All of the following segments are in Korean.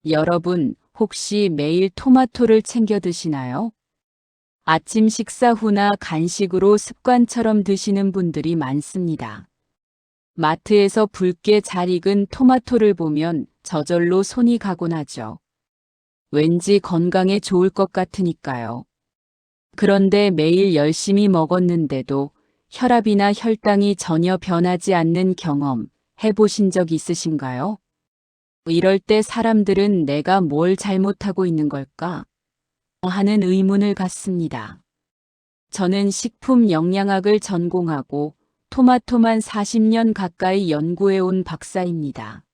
여러분, 혹시 매일 토마토를 챙겨 드시나요? 아침 식사 후나 간식으로 습관처럼 드시는 분들이 많습니다. 마트에서 붉게 잘 익은 토마토를 보면 저절로 손이 가곤 하죠. 왠지 건강에 좋을 것 같으니까요. 그런데 매일 열심히 먹었는데도 혈압이나 혈당이 전혀 변하지 않는 경험 해보신 적 있으신가요? 이럴 때 사람들은 내가 뭘 잘못하고 있는 걸까? 하는 의문을 갖습니다. 저는 식품 영양학을 전공하고 토마토만 40년 가까이 연구해온 박사입니다.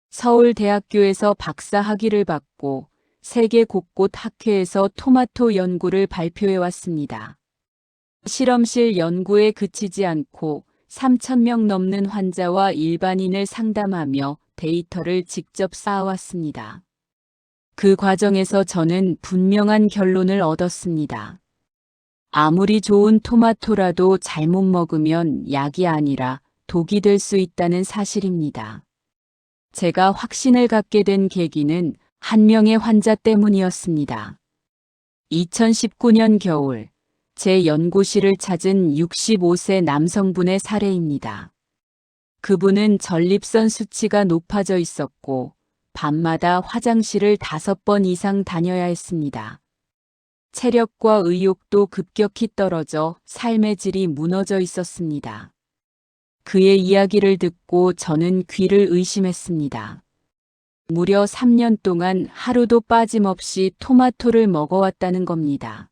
서울대학교에서 박사 학위를 받고 세계 곳곳 학회에서 토마토 연구를 발표해왔습니다. 실험실 연구에 그치지 않고 3,000명 넘는 환자와 일반인을 상담하며 데이터를 직접 쌓아왔습니다. 그 과정에서 저는 분명한 결론을 얻었습니다. 아무리 좋은 토마토라도 잘못 먹으면 약이 아니라 독이 될 수 있다는 사실입니다. 제가 확신을 갖게 된 계기는 한 명의 환자 때문이었습니다. 2019년 겨울, 제 연구실을 찾은 65세 남성분의 사례입니다. 그분은 전립선 수치가 높아져 있었고, 밤마다 화장실을 5번 이상 다녀야 했습니다. 체력과 의욕도 급격히 떨어져 삶의 질이 무너져 있었습니다. 그의 이야기를 듣고 저는 귀를 의심했습니다. 무려 3년 동안 하루도 빠짐없이 토마토를 먹어왔다는 겁니다.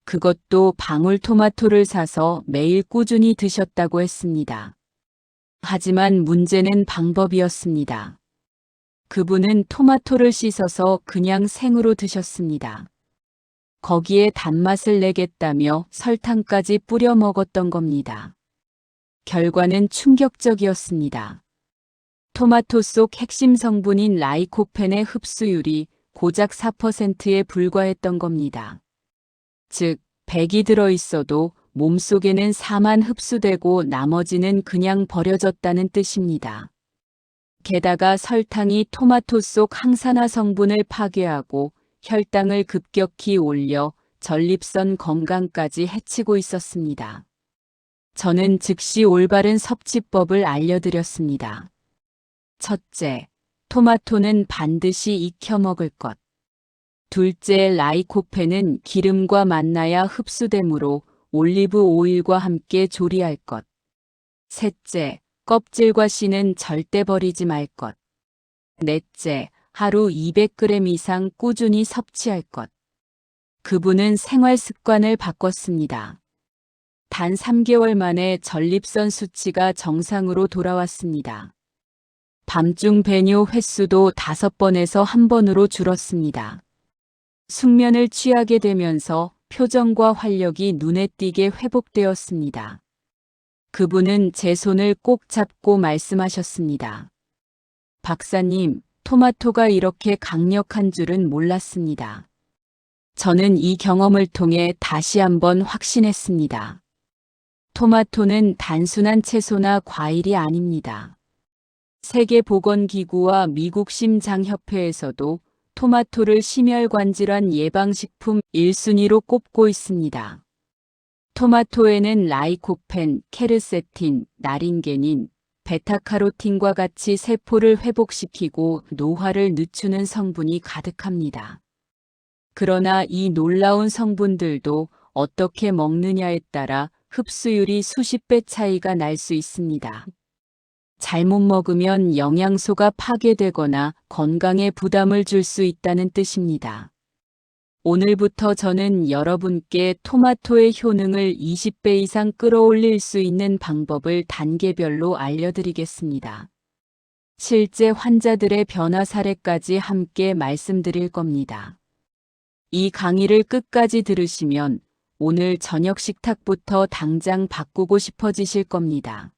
그것도 방울토마토를 사서 매일 꾸준히 드셨다고 했습니다. 하지만 문제는 방법이었습니다. 그분은 토마토를 씻어서 그냥 생으로 드셨습니다. 거기에 단맛을 내겠다며 설탕까지 뿌려 먹었던 겁니다. 결과는 충격적이었습니다. 토마토 속 핵심 성분인 라이코펜의 흡수율이 고작 4%에 불과했던 겁니다. 즉, 100이 들어있어도 몸속에는 4만 흡수되고 나머지는 그냥 버려졌다는 뜻입니다. 게다가 설탕이 토마토 속 항산화 성분을 파괴하고 혈당을 급격히 올려 전립선 건강까지 해치고 있었습니다. 저는 즉시 올바른 섭취법을 알려드렸습니다. 첫째, 토마토는 반드시 익혀 먹을 것. 둘째, 라이코펜은 기름과 만나야 흡수되므로 올리브 오일과 함께 조리할 것. 셋째, 껍질과 씨는 절대 버리지 말 것. 넷째, 하루 200g 이상 꾸준히 섭취할 것. 그분은 생활 습관을 바꿨습니다. 단 3개월 만에 전립선 수치가 정상으로 돌아왔습니다. 밤중 배뇨 횟수도 5번에서 1번으로 줄었습니다. 숙면을 취하게 되면서 표정과 활력이 눈에 띄게 회복되었습니다. 그분은 제 손을 꼭 잡고 말씀하셨습니다. 박사님, 토마토가 이렇게 강력한 줄은 몰랐습니다. 저는 이 경험을 통해 다시 한번 확신했습니다. 토마토는 단순한 채소나 과일이 아닙니다. 세계보건기구와 미국 심장협회에서도 토마토를 심혈관질환 예방식품 1순위로 꼽고 있습니다. 토마토에는 라이코펜, 케르세틴, 나린게닌, 베타카로틴과 같이 세포를 회복시키고 노화를 늦추는 성분이 가득합니다. 그러나 이 놀라운 성분들도 어떻게 먹느냐에 따라 흡수율이 수십 배 차이가 날 수 있습니다. 잘못 먹으면 영양소가 파괴되거나 건강에 부담을 줄 수 있다는 뜻입니다. 오늘부터 저는 여러분께 토마토의 효능을 20배 이상 끌어올릴 수 있는 방법을 단계별로 알려드리겠습니다. 실제 환자들의 변화 사례까지 함께 말씀드릴 겁니다. 이 강의를 끝까지 들으시면 오늘 저녁 식탁부터 당장 바꾸고 싶어지실 겁니다.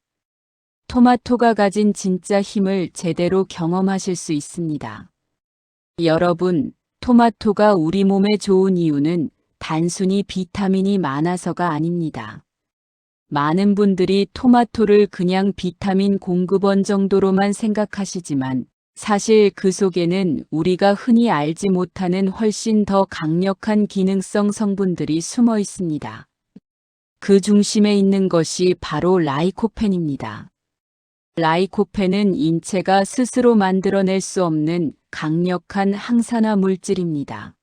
토마토가 가진 진짜 힘을 제대로 경험하실 수 있습니다. 여러분, 토마토가 우리 몸에 좋은 이유는 단순히 비타민이 많아서가 아닙니다. 많은 분들이 토마토를 그냥 비타민 공급원 정도로만 생각하시지만 사실 그 속에는 우리가 흔히 알지 못하는 훨씬 더 강력한 기능성 성분들이 숨어 있습니다. 그 중심에 있는 것이 바로 라이코펜입니다. 라이코펜은 인체가 스스로 만들어낼 수 없는 강력한 항산화 물질입니다.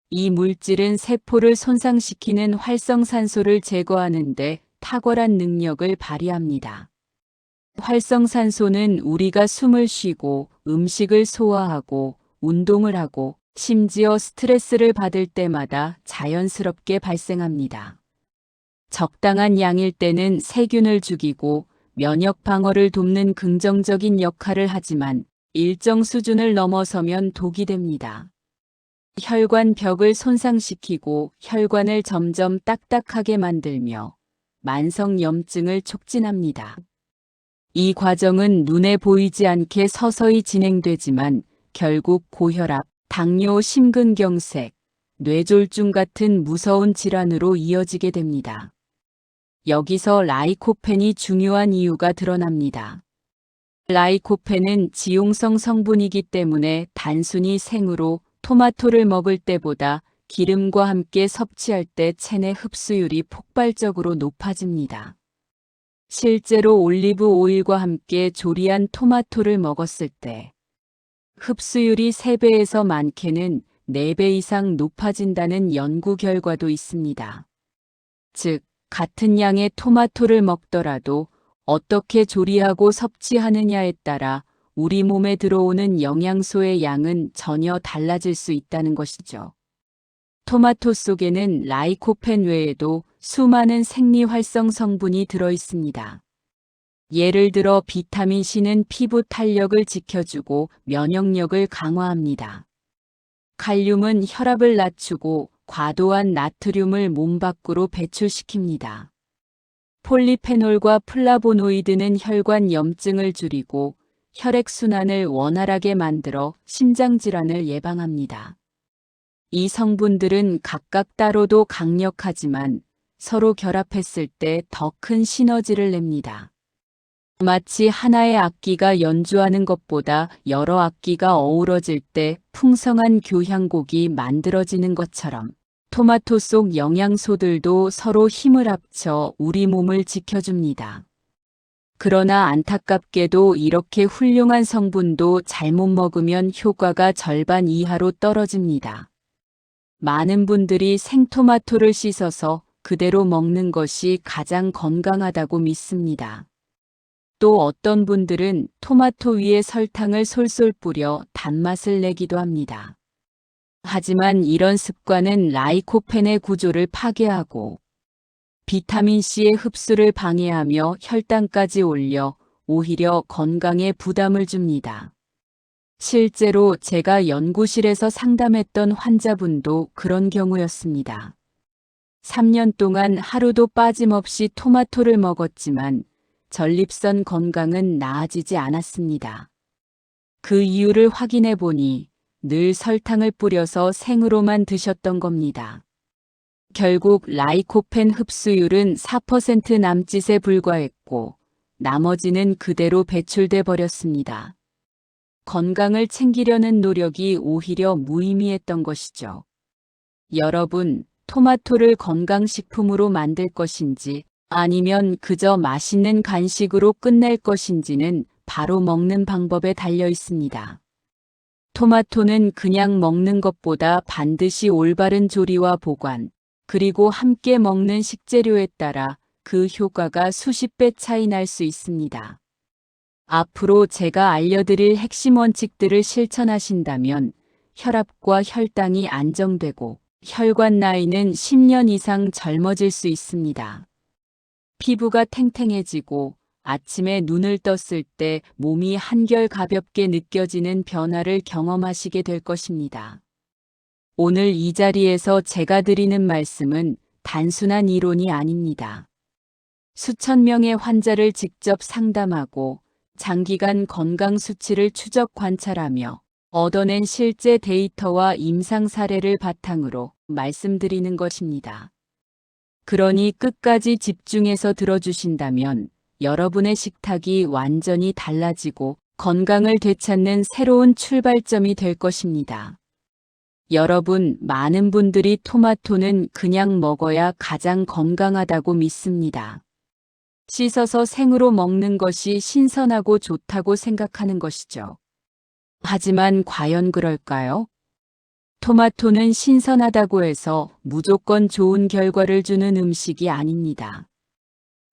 이 물질은 세포를 손상시키는 활성산소를 제거하는데 탁월한 능력을 발휘합니다. 활성산소는 우리가 숨을 쉬고 음식을 소화하고 운동을 하고 심지어 스트레스를 받을 때마다 자연스럽게 발생합니다. 적당한 양일 때는 세균을 죽이고 면역 방어를 돕는 긍정적인 역할을 하지만 일정 수준을 넘어서면 독이 됩니다. 혈관 벽을 손상시키고 혈관을 점점 딱딱하게 만들며 만성 염증을 촉진합니다. 이 과정은 눈에 보이지 않게 서서히 진행되지만 결국 고혈압, 당뇨, 심근경색, 뇌졸중 같은 무서운 질환으로 이어지게 됩니다. 여기서 라이코펜이 중요한 이유가 드러납니다. 라이코펜은 지용성 성분이기 때문에 단순히 생으로 토마토를 먹을 때보다 기름과 함께 섭취할 때 체내 흡수율이 폭발적으로 높아집니다. 실제로 올리브 오일과 함께 조리한 토마토를 먹었을 때 흡수율이 3배에서 많게는 4배 이상 높아진다는 연구 결과도 있습니다. 즉, 같은 양의 토마토를 먹더라도 어떻게 조리하고 섭취하느냐에 따라 우리 몸에 들어오는 영양소의 양은 전혀 달라질 수 있다는 것이죠. 토마토 속에는 라이코펜 외에도 수많은 생리활성 성분이 들어 있습니다. 예를 들어 비타민 C는 피부 탄력을 지켜주고 면역력을 강화합니다. 칼륨은 혈압을 낮추고 과도한 나트륨을 몸 밖으로 배출시킵니다. 폴리페놀과 플라보노이드는 혈관 염증을 줄이고 혈액순환을 원활하게 만들어 심장질환을 예방합니다. 이 성분들은 각각 따로도 강력하지만 서로 결합했을 때 더 큰 시너지를 냅니다. 마치 하나의 악기가 연주하는 것보다 여러 악기가 어우러질 때 풍성한 교향곡이 만들어지는 것처럼 토마토 속 영양소들도 서로 힘을 합쳐 우리 몸을 지켜줍니다. 그러나 안타깝게도 이렇게 훌륭한 성분도 잘못 먹으면 효과가 절반 이하로 떨어집니다. 많은 분들이 생토마토를 씻어서 그대로 먹는 것이 가장 건강하다고 믿습니다. 또 어떤 분들은 토마토 위에 설탕을 솔솔 뿌려 단맛을 내기도 합니다. 하지만 이런 습관은 라이코펜의 구조를 파괴하고 비타민C의 흡수를 방해하며 혈당까지 올려 오히려 건강에 부담을 줍니다. 실제로 제가 연구실에서 상담했던 환자분도 그런 경우였습니다. 3년 동안 하루도 빠짐없이 토마토를 먹었지만 전립선 건강은 나아지지 않았습니다. 그 이유를 확인해 보니 늘 설탕을 뿌려서 생으로만 드셨던 겁니다. 결국 라이코펜 흡수율은 4% 남짓에 불과했고 나머지는 그대로 배출돼 버렸습니다. 건강을 챙기려는 노력이 오히려 무의미했던 것이죠. 여러분, 토마토를 건강식품으로 만들 것인지 아니면 그저 맛있는 간식으로 끝낼 것인지는 바로 먹는 방법에 달려 있습니다. 토마토는 그냥 먹는 것보다 반드시 올바른 조리와 보관, 그리고 함께 먹는 식재료에 따라 그 효과가 수십 배 차이 날 수 있습니다. 앞으로 제가 알려드릴 핵심 원칙들을 실천하신다면 혈압과 혈당이 안정되고 혈관 나이는 10년 이상 젊어질 수 있습니다. 피부가 탱탱해지고 아침에 눈을 떴을 때 몸이 한결 가볍게 느껴지는 변화를 경험하시게 될 것입니다. 오늘 이 자리에서 제가 드리는 말씀은 단순한 이론이 아닙니다. 수천 명의 환자를 직접 상담하고 장기간 건강 수치를 추적 관찰하며 얻어낸 실제 데이터와 임상 사례를 바탕으로 말씀드리는 것입니다. 그러니 끝까지 집중해서 들어주신다면 여러분의 식탁이 완전히 달라지고 건강을 되찾는 새로운 출발점이 될 것입니다. 여러분, 많은 분들이 토마토는 그냥 먹어야 가장 건강하다고 믿습니다. 씻어서 생으로 먹는 것이 신선하고 좋다고 생각하는 것이죠. 하지만 과연 그럴까요? 토마토는 신선하다고 해서 무조건 좋은 결과를 주는 음식이 아닙니다.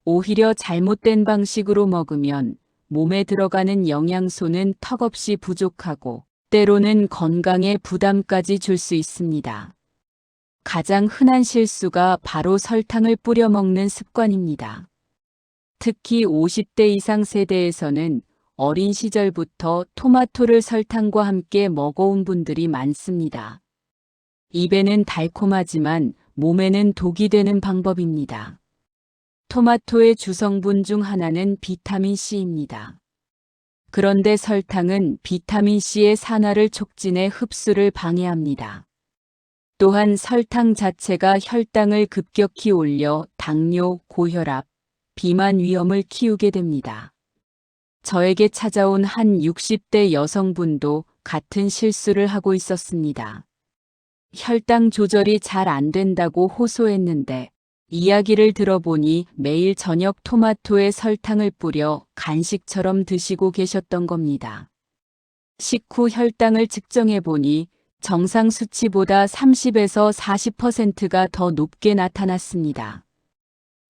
오히려 잘못된 방식으로 먹으면 몸에 들어가는 영양소는 턱없이 부족하고 때로는 건강에 부담까지 줄 수 있습니다. 가장 흔한 실수가 바로 설탕을 뿌려 먹는 습관입니다. 특히 50대 이상 세대에서는 어린 시절부터 토마토를 설탕과 함께 먹어온 분들이 많습니다. 입에는 달콤하지만 몸에는 독이 되는 방법입니다. 토마토의 주성분 중 하나는 비타민 C입니다. 그런데 설탕은 비타민 C의 산화를 촉진해 흡수를 방해합니다. 또한 설탕 자체가 혈당을 급격히 올려 당뇨, 고혈압, 비만 위험을 키우게 됩니다. 저에게 찾아온 한 60대 여성분도 같은 실수를 하고 있었습니다. 혈당 조절이 잘 안 된다고 호소했는데 이야기를 들어보니 매일 저녁 토마토에 설탕을 뿌려 간식처럼 드시고 계셨던 겁니다. 식후 혈당을 측정해 보니 정상 수치보다 30에서 40%가 더 높게 나타났습니다.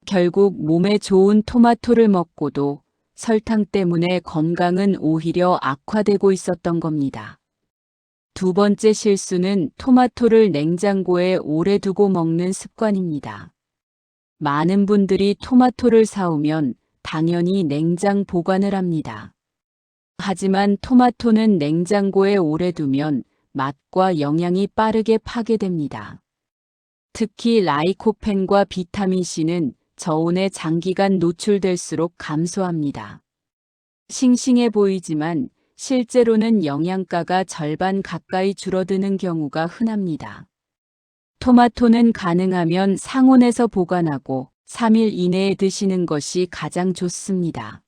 결국 몸에 좋은 토마토를 먹고도 설탕 때문에 건강은 오히려 악화되고 있었던 겁니다. 두 번째 실수는 토마토를 냉장고에 오래 두고 먹는 습관입니다. 많은 분들이 토마토를 사오면 당연히 냉장 보관을 합니다. 하지만 토마토는 냉장고에 오래 두면 맛과 영양이 빠르게 파괴됩니다. 특히 라이코펜과 비타민C는 저온에 장기간 노출될수록 감소합니다. 싱싱해 보이지만 실제로는 영양가가 절반 가까이 줄어드는 경우가 흔합니다. 토마토는 가능하면 상온에서 보관하고 3일 이내에 드시는 것이 가장 좋습니다.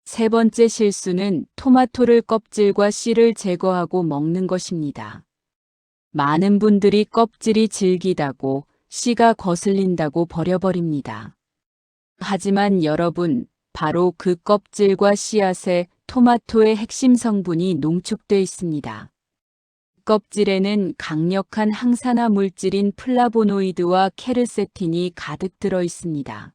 세 번째 실수는 토마토를 껍질과 씨를 제거하고 먹는 것입니다. 많은 분들이 껍질이 질기다고 씨가 거슬린다고 버려버립니다. 하지만 여러분, 바로 그 껍질과 씨앗에 토마토의 핵심 성분이 농축돼 있습니다. 껍질에는 강력한 항산화 물질인 플라보노이드와 케르세틴이 가득 들어 있습니다.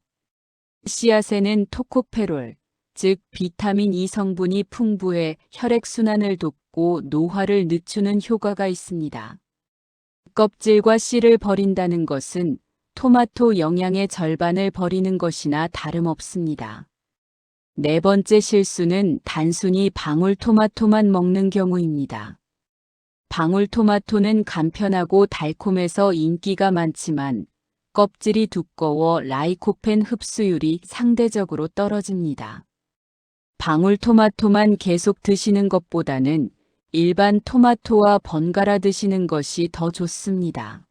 씨앗에는 토코페롤, 즉 비타민 E 성분이 풍부해 혈액순환을 돕고 노화를 늦추는 효과가 있습니다. 껍질과 씨를 버린다는 것은 토마토 영양의 절반을 버리는 것이나 다름없습니다. 네 번째 실수는 단순히 방울토마토만 먹는 경우입니다. 방울토마토는 간편하고 달콤해서 인기가 많지만 껍질이 두꺼워 라이코펜 흡수율이 상대적으로 떨어집니다. 방울토마토만 계속 드시는 것보다는 일반 토마토와 번갈아 드시는 것이 더 좋습니다.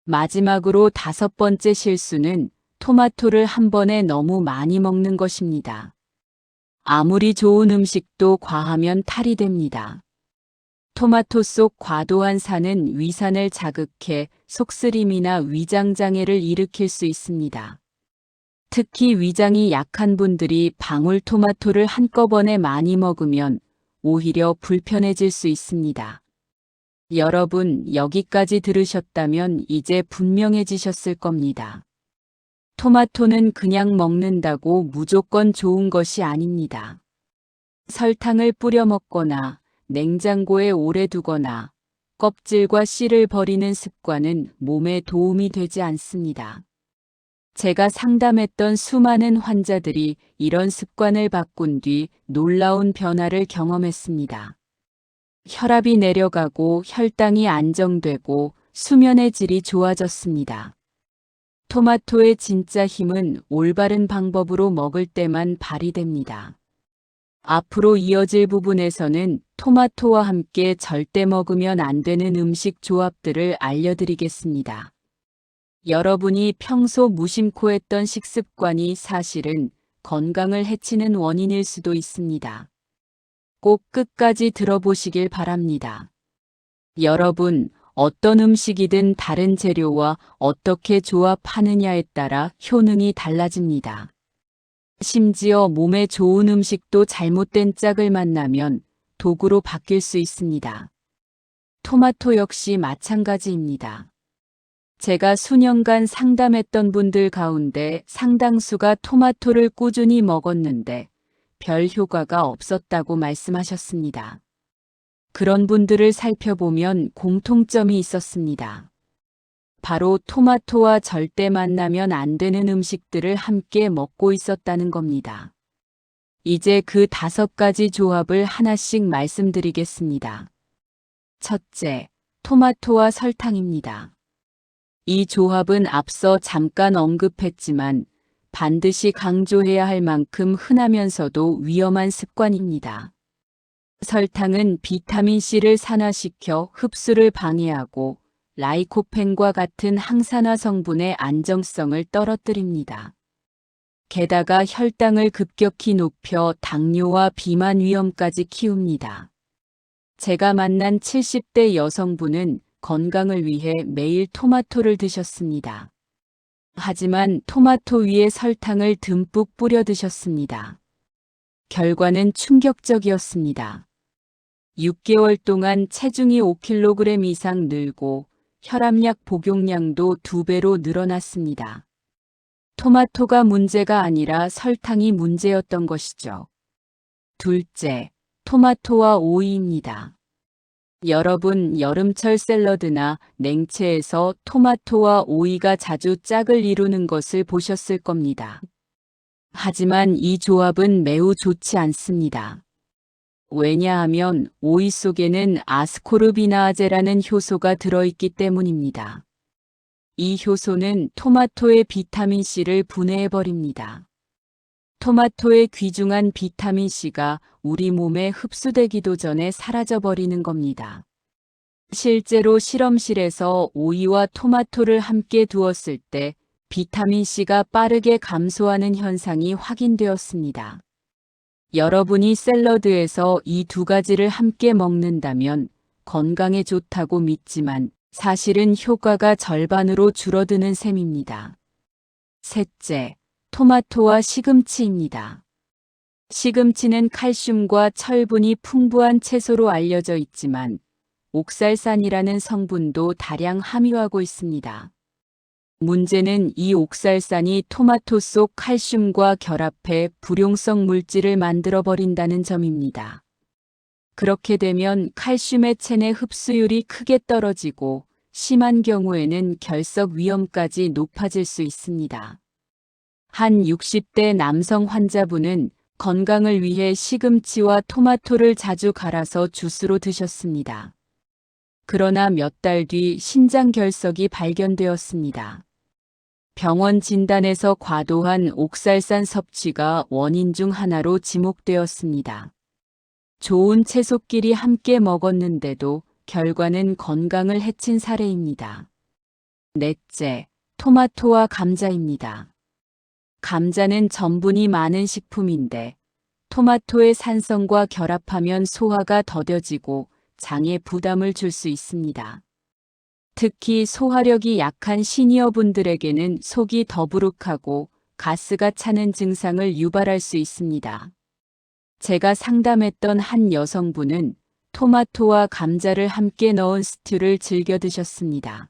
마지막으로 다섯 번째 실수는 토마토를 한 번에 너무 많이 먹는 것입니다. 아무리 좋은 음식도 과하면 탈이 됩니다. 토마토 속 과도한 산은 위산을 자극해 속쓰림이나 위장장애를 일으킬 수 있습니다. 특히 위장이 약한 분들이 방울토마토를 한꺼번에 많이 먹으면 오히려 불편해질 수 있습니다. 여러분, 여기까지 들으셨다면 이제 분명해지셨을 겁니다. 토마토는 그냥 먹는다고 무조건 좋은 것이 아닙니다. 설탕을 뿌려 먹거나 냉장고에 오래 두거나 껍질과 씨를 버리는 습관은 몸에 도움이 되지 않습니다. 제가 상담했던 수많은 환자들이 이런 습관을 바꾼 뒤 놀라운 변화를 경험했습니다. 혈압이 내려가고 혈당이 안정되고 수면의 질이 좋아졌습니다. 토마토의 진짜 힘은 올바른 방법으로 먹을 때만 발휘됩니다. 앞으로 이어질 부분에서는 토마토와 함께 절대 먹으면 안 되는 음식 조합들을 알려드리겠습니다. 여러분이 평소 무심코 했던 식습관이 사실은 건강을 해치는 원인일 수도 있습니다. 꼭 끝까지 들어보시길 바랍니다. 여러분, 어떤 음식이든 다른 재료와 어떻게 조합하느냐에 따라 효능이 달라집니다. 심지어 몸에 좋은 음식도 잘못된 짝을 만나면 독으로 바뀔 수 있습니다. 토마토 역시 마찬가지입니다. 제가 수년간 상담했던 분들 가운데 상당수가 토마토를 꾸준히 먹었는데 별 효과가 없었다고 말씀하셨습니다. 그런 분들을 살펴보면 공통점이 있었습니다. 바로 토마토와 절대 만나면 안 되는 음식들을 함께 먹고 있었다는 겁니다. 이제 그 5가지 조합을 하나씩 말씀드리겠습니다. 첫째, 토마토와 설탕입니다. 이 조합은 앞서 잠깐 언급했지만 반드시 강조해야 할 만큼 흔하면서도 위험한 습관입니다. 설탕은 비타민C를 산화시켜 흡수를 방해하고 라이코펜과 같은 항산화 성분의 안정성을 떨어뜨립니다. 게다가 혈당을 급격히 높여 당뇨와 비만 위험까지 키웁니다. 제가 만난 70대 여성분은 건강을 위해 매일 토마토를 드셨습니다. 하지만 토마토 위에 설탕을 듬뿍 뿌려 드셨습니다. 결과는 충격적이었습니다. 6개월 동안 체중이 5kg 이상 늘고 혈압약 복용량도 2배로 늘어났습니다. 토마토가 문제가 아니라 설탕이 문제였던 것이죠. 둘째, 토마토와 오이입니다. 여러분, 여름철 샐러드나 냉채에서 토마토와 오이가 자주 짝을 이루는 것을 보셨을 겁니다. 하지만 이 조합은 매우 좋지 않습니다. 왜냐하면 오이 속에는 아스코르비나아제라는 효소가 들어있기 때문입니다. 이 효소는 토마토의 비타민C를 분해해버립니다. 토마토의 귀중한 비타민C가 우리 몸에 흡수되기도 전에 사라져버리는 겁니다. 실제로 실험실에서 오이와 토마토를 함께 두었을 때 비타민C가 빠르게 감소하는 현상이 확인되었습니다. 여러분이 샐러드에서 이 2가지를 함께 먹는다면 건강에 좋다고 믿지만 사실은 효과가 절반으로 줄어드는 셈입니다. 셋째, 토마토와 시금치입니다. 시금치는 칼슘과 철분이 풍부한 채소로 알려져 있지만 옥살산이라는 성분도 다량 함유하고 있습니다. 문제는 이 옥살산이 토마토 속 칼슘과 결합해 불용성 물질을 만들어버린다는 점입니다. 그렇게 되면 칼슘의 체내 흡수율이 크게 떨어지고 심한 경우에는 결석 위험까지 높아질 수 있습니다. 한 60대 남성 환자분은 건강을 위해 시금치와 토마토를 자주 갈아서 주스로 드셨습니다. 그러나 몇 달 뒤 신장 결석이 발견되었습니다. 병원 진단에서 과도한 옥살산 섭취가 원인 중 하나로 지목되었습니다. 좋은 채소끼리 함께 먹었는데도 결과는 건강을 해친 사례입니다. 넷째, 토마토와 감자입니다. 감자는 전분이 많은 식품인데 토마토의 산성과 결합하면 소화가 더뎌지고 장에 부담을 줄 수 있습니다. 특히 소화력이 약한 시니어분들에게는 속이 더부룩하고 가스가 차는 증상을 유발할 수 있습니다. 제가 상담했던 한 여성분은 토마토와 감자를 함께 넣은 스튜를 즐겨 드셨습니다.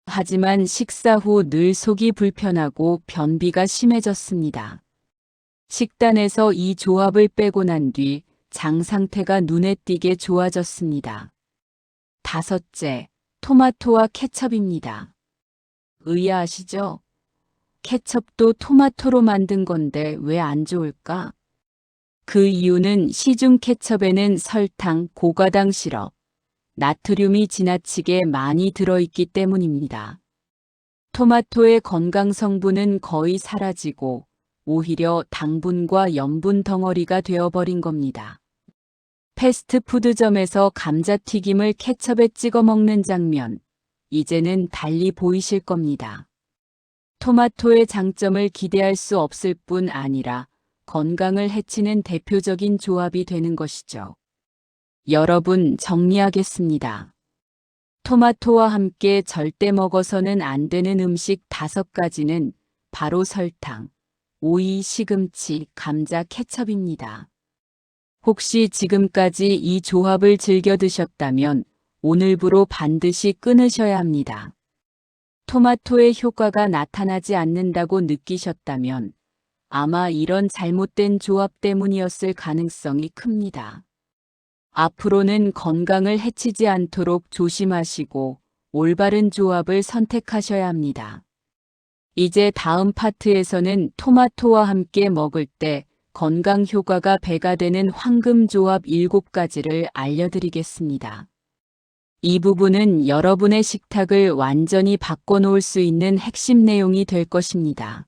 하지만 식사 후 늘 속이 불편하고 변비가 심해졌습니다. 식단에서 이 조합을 빼고 난 뒤 장 상태가 눈에 띄게 좋아졌습니다. 다섯째, 토마토와 케첩입니다. 의아하시죠? 케첩도 토마토로 만든 건데 왜 안 좋을까? 그 이유는 시중 케첩에는 설탕, 고과당 시럽, 나트륨이 지나치게 많이 들어있기 때문입니다. 토마토의 건강 성분은 거의 사라지고 오히려 당분과 염분 덩어리가 되어버린 겁니다. 패스트푸드점에서 감자튀김을 케첩에 찍어 먹는 장면, 이제는 달리 보이실 겁니다. 토마토의 장점을 기대할 수 없을 뿐 아니라 건강을 해치는 대표적인 조합이 되는 것이죠. 여러분, 정리하겠습니다. 토마토와 함께 절대 먹어서는 안 되는 음식 5가지는 바로 설탕, 오이, 시금치, 감자, 케첩입니다. 혹시 지금까지 이 조합을 즐겨 드셨다면 오늘부로 반드시 끊으셔야 합니다. 토마토의 효과가 나타나지 않는다고 느끼셨다면 아마 이런 잘못된 조합 때문이었을 가능성이 큽니다. 앞으로는 건강을 해치지 않도록 조심하시고 올바른 조합을 선택하셔야 합니다. 이제 다음 파트에서는 토마토와 함께 먹을 때 건강 효과가 배가 되는 황금 조합 7가지를 알려드리겠습니다. 이 부분은 여러분의 식탁을 완전히 바꿔놓을 수 있는 핵심 내용이 될 것입니다.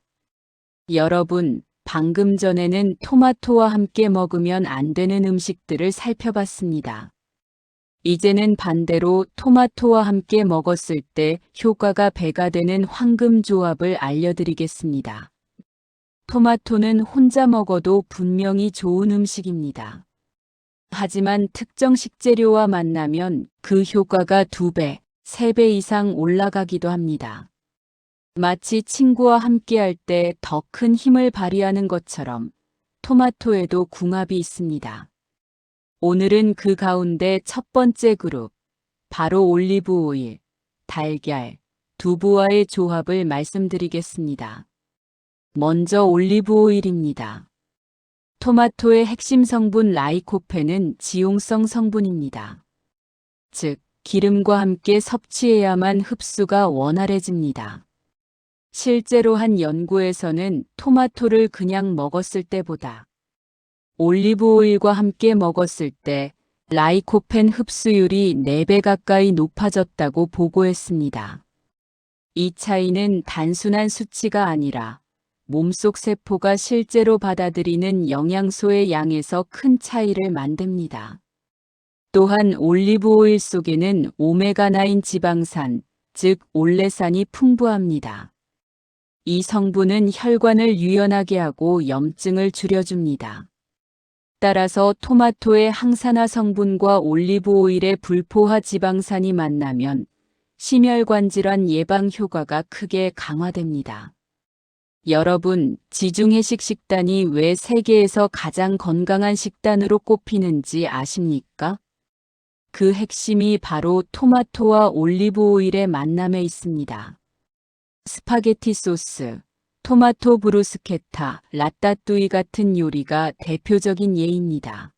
여러분, 방금 전에는 토마토와 함께 먹으면 안 되는 음식들을 살펴봤습니다. 이제는 반대로 토마토와 함께 먹었을 때 효과가 배가 되는 황금 조합을 알려드리겠습니다. 토마토는 혼자 먹어도 분명히 좋은 음식입니다. 하지만 특정 식재료와 만나면 그 효과가 2배, 3배 이상 올라가기도 합니다. 마치 친구와 함께할 때 더 큰 힘을 발휘하는 것처럼 토마토에도 궁합이 있습니다. 오늘은 그 가운데 첫 번째 그룹, 바로 올리브 오일, 달걀, 두부와의 조합을 말씀드리겠습니다. 먼저 올리브 오일입니다. 토마토의 핵심 성분 라이코펜은 지용성 성분입니다. 즉, 기름과 함께 섭취해야만 흡수가 원활해집니다. 실제로 한 연구에서는 토마토를 그냥 먹었을 때보다 올리브 오일과 함께 먹었을 때 라이코펜 흡수율이 4배 가까이 높아졌다고 보고했습니다. 이 차이는 단순한 수치가 아니라 몸속 세포가 실제로 받아들이는 영양소의 양에서 큰 차이를 만듭니다. 또한 올리브 오일 속에는 오메가9 지방산, 즉 올레산이 풍부합니다. 이 성분은 혈관을 유연하게 하고 염증을 줄여줍니다. 따라서 토마토의 항산화 성분과 올리브 오일의 불포화 지방산이 만나면 심혈관 질환 예방 효과가 크게 강화됩니다. 여러분, 지중해식 식단이 왜 세계에서 가장 건강한 식단으로 꼽히는지 아십니까? 그 핵심이 바로 토마토와 올리브 오일의 만남에 있습니다. 스파게티 소스, 토마토 브루스케타, 라따뚜이 같은 요리가 대표적인 예입니다.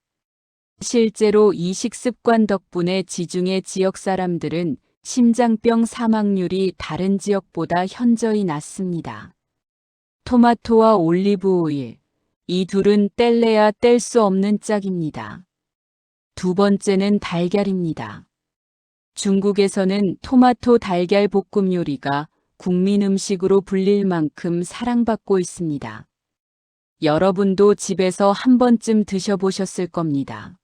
실제로 이 식습관 덕분에 지중해 지역 사람들은 심장병 사망률이 다른 지역보다 현저히 낮습니다. 토마토와 올리브 오일, 이 둘은 뗄래야 뗄 수 없는 짝입니다. 두 번째는 달걀입니다. 중국에서는 토마토 달걀 볶음 요리가 국민 음식으로 불릴 만큼 사랑받고 있습니다. 여러분도 집에서 한 번쯤 드셔보셨을 겁니다.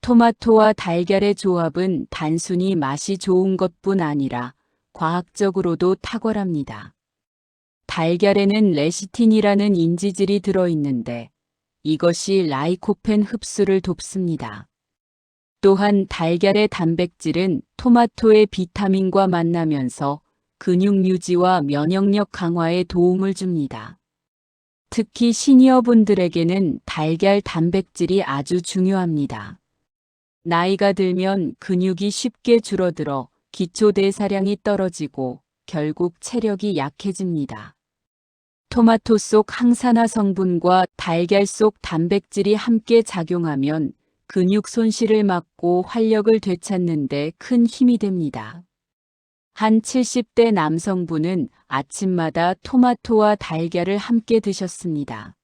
토마토와 달걀의 조합은 단순히 맛이 좋은 것뿐 아니라 과학적으로도 탁월합니다. 달걀에는 레시틴이라는 인지질이 들어있는데 이것이 라이코펜 흡수를 돕습니다. 또한 달걀의 단백질은 토마토의 비타민과 만나면서 근육 유지와 면역력 강화에 도움을 줍니다. 특히 시니어분들에게는 달걀 단백질이 아주 중요합니다. 나이가 들면 근육이 쉽게 줄어들어 기초대사량이 떨어지고 결국 체력이 약해집니다. 토마토 속 항산화 성분과 달걀 속 단백질이 함께 작용하면 근육 손실을 막고 활력을 되찾는 데 큰 힘이 됩니다. 한 70대 남성분은 아침마다 토마토와 달걀을 함께 드셨습니다.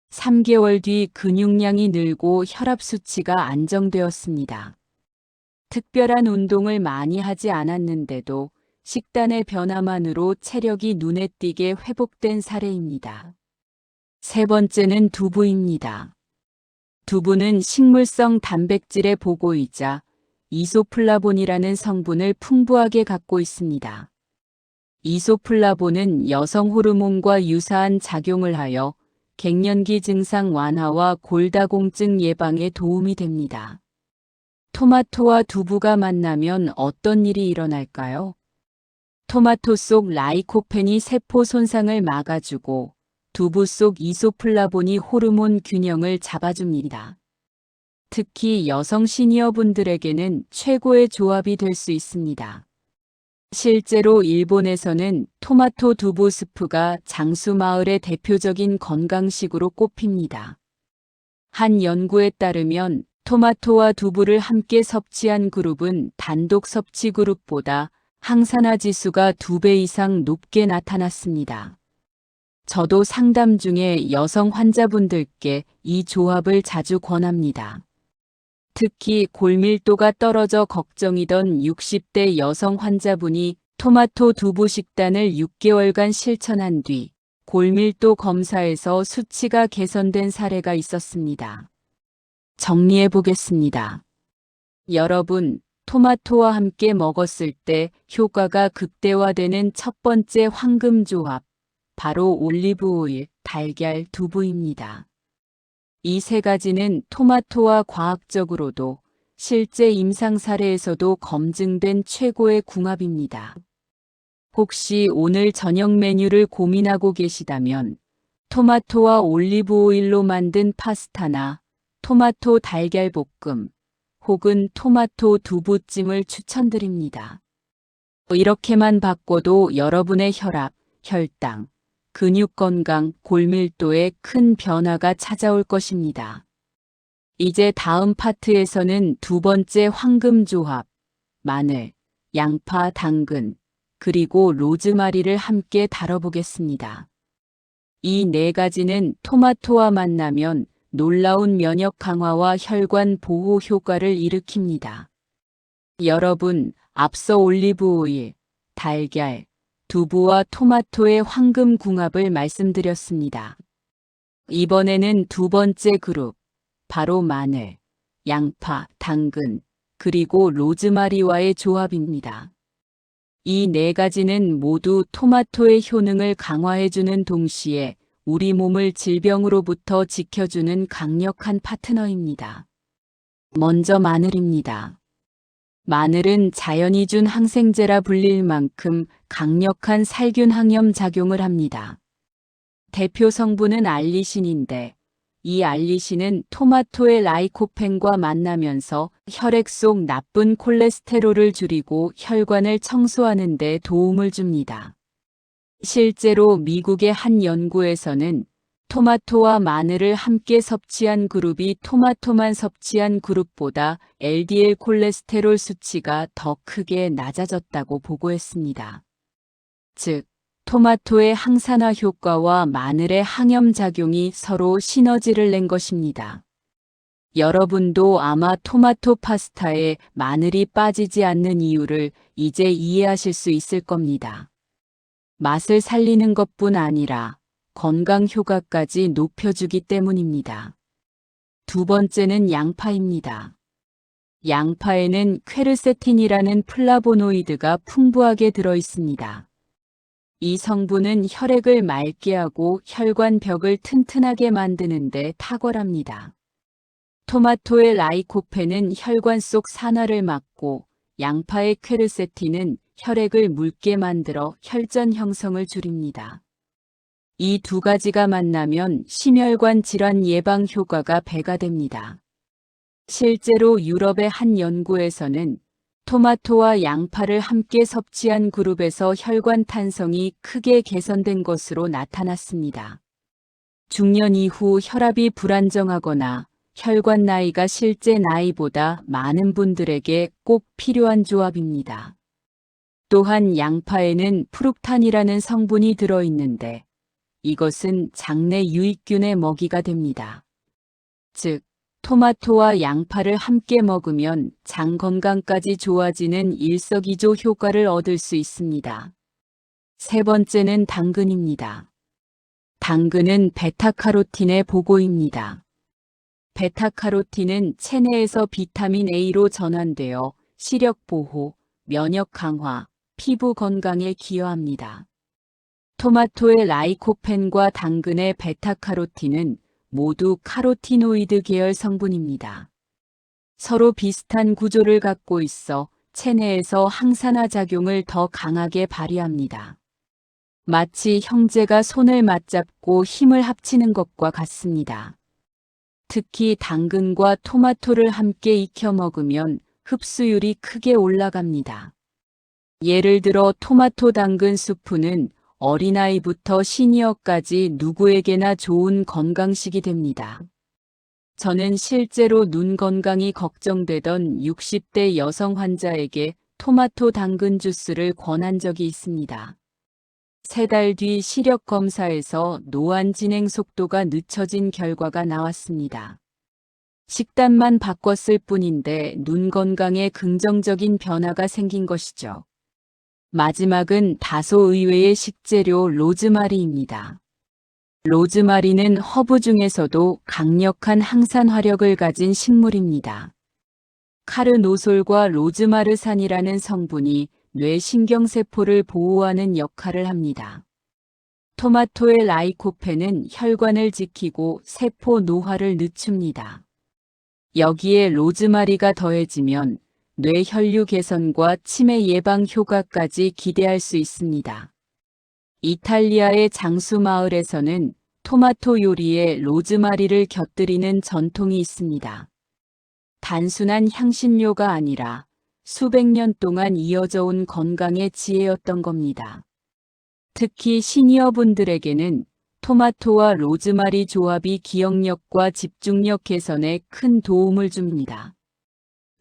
3개월 뒤 근육량이 늘고 혈압 수치가 안정되었습니다. 특별한 운동을 많이 하지 않았는데도 식단의 변화만으로 체력이 눈에 띄게 회복된 사례입니다. 세 번째는 두부입니다. 두부는 식물성 단백질의 보고이자 이소플라본이라는 성분을 풍부하게 갖고 있습니다. 이소플라본은 여성 호르몬과 유사한 작용을 하여 갱년기 증상 완화와 골다공증 예방에 도움이 됩니다. 토마토와 두부가 만나면 어떤 일이 일어날까요? 토마토 속 라이코펜이 세포 손상을 막아주고 두부 속 이소플라본이 호르몬 균형을 잡아줍니다. 특히 여성 시니어분들에게는 최고의 조합이 될 수 있습니다. 실제로 일본에서는 토마토 두부 스프가 장수 마을의 대표적인 건강식으로 꼽힙니다. 한 연구에 따르면 토마토와 두부를 함께 섭취한 그룹은 단독 섭취 그룹보다 항산화 지수가 2배 이상 높게 나타났습니다. 저도 상담 중에 여성 환자분들께 이 조합을 자주 권합니다. 특히 골밀도가 떨어져 걱정이던 60대 여성 환자분이 토마토 두부 식단을 6개월간 실천한 뒤 골밀도 검사에서 수치가 개선된 사례가 있었습니다. 정리해 보겠습니다. 여러분, 토마토와 함께 먹었을 때 효과가 극대화되는 첫 번째 황금 조합, 바로 올리브 오일, 달걀, 두부입니다. 이 세 가지는 토마토와 과학적으로도 실제 임상 사례에서도 검증된 최고의 궁합입니다. 혹시 오늘 저녁 메뉴를 고민하고 계시다면 토마토와 올리브 오일로 만든 파스타나 토마토 달걀 볶음 혹은 토마토 두부찜을 추천드립니다. 이렇게만 바꿔도 여러분의 혈압, 혈당, 근육 건강, 골밀도에 큰 변화가 찾아올 것입니다. 이제 다음 파트에서는 두 번째 황금 조합, 마늘, 양파, 당근, 그리고 로즈마리를 함께 다뤄보겠습니다. 이 네 가지는 토마토와 만나면 놀라운 면역 강화와 혈관 보호 효과를 일으킵니다. 여러분, 앞서 올리브 오일, 달걀, 두부와 토마토의 황금 궁합을 말씀드렸습니다. 이번에는 두 번째 그룹, 바로 마늘, 양파, 당근, 그리고 로즈마리와의 조합입니다. 이 네 가지는 모두 토마토의 효능을 강화해주는 동시에 우리 몸을 질병으로부터 지켜주는 강력한 파트너입니다. 먼저 마늘입니다. 마늘은 자연이 준 항생제라 불릴 만큼 강력한 살균 항염 작용을 합니다. 대표 성분은 알리신인데 이 알리신은 토마토의 라이코펜과 만나면서 혈액 속 나쁜 콜레스테롤을 줄이고 혈관을 청소하는 데 도움을 줍니다. 실제로 미국의 한 연구에서는 토마토와 마늘을 함께 섭취한 그룹이 토마토만 섭취한 그룹보다 LDL 콜레스테롤 수치가 더 크게 낮아졌다고 보고했습니다. 즉, 토마토의 항산화 효과와 마늘의 항염 작용이 서로 시너지를 낸 것입니다. 여러분도 아마 토마토 파스타에 마늘이 빠지지 않는 이유를 이제 이해하실 수 있을 겁니다. 맛을 살리는 것뿐 아니라 건강 효과까지 높여주기 때문입니다. 두 번째는 양파입니다. 양파에는 퀘르세틴이라는 플라보노이드가 풍부하게 들어 있습니다. 이 성분은 혈액을 맑게 하고 혈관 벽을 튼튼하게 만드는 데 탁월합니다. 토마토의 라이코펜은 혈관 속 산화를 막고 양파의 퀘르세틴은 혈액을 묽게 만들어 혈전 형성을 줄입니다. 이 두 가지가 만나면 심혈관 질환 예방 효과가 배가 됩니다. 실제로 유럽의 한 연구에서는 토마토와 양파를 함께 섭취한 그룹에서 혈관 탄성이 크게 개선된 것으로 나타났습니다. 중년 이후 혈압이 불안정하거나 혈관 나이가 실제 나이보다 많은 분들에게 꼭 필요한 조합입니다. 또한 양파에는 프룩탄이라는 성분이 들어있는데 이것은 장내 유익균의 먹이가 됩니다. 즉, 토마토와 양파를 함께 먹으면 장 건강까지 좋아지는 일석이조 효과를 얻을 수 있습니다. 세 번째는 당근입니다. 당근은 베타카로틴의 보고입니다. 베타카로틴은 체내에서 비타민 A로 전환되어 시력 보호, 면역 강화, 피부 건강에 기여합니다. 토마토의 라이코펜과 당근의 베타카로틴은 모두 카로티노이드 계열 성분입니다. 서로 비슷한 구조를 갖고 있어 체내에서 항산화 작용을 더 강하게 발휘합니다. 마치 형제가 손을 맞잡고 힘을 합치는 것과 같습니다. 특히 당근과 토마토를 함께 익혀 먹으면 흡수율이 크게 올라갑니다. 예를 들어 토마토 당근 수프는 어린아이부터 시니어까지 누구에게나 좋은 건강식이 됩니다. 저는 실제로 눈 건강이 걱정되던 60대 여성 환자에게 토마토 당근 주스를 권한 적이 있습니다. 3달 뒤 시력 검사에서 노안 진행 속도가 늦춰진 결과가 나왔습니다. 식단만 바꿨을 뿐인데 눈 건강에 긍정적인 변화가 생긴 것이죠. 마지막은 다소 의외의 식재료 로즈마리입니다. 로즈마리는 허브 중에서도 강력한 항산화력을 가진 식물입니다. 카르노솔과 로즈마르산이라는 성분이 뇌 신경세포를 보호하는 역할을 합니다. 토마토의 라이코펜은 혈관을 지키고 세포 노화를 늦춥니다. 여기에 로즈마리가 더해지면 뇌 혈류 개선과 치매 예방 효과까지 기대할 수 있습니다. 이탈리아의 장수 마을에서는 토마토 요리에 로즈마리를 곁들이는 전통이 있습니다. 단순한 향신료가 아니라 수백 년 동안 이어져 온 건강의 지혜였던 겁니다. 특히 시니어분들에게는 토마토와 로즈마리 조합이 기억력과 집중력 개선에 큰 도움을 줍니다.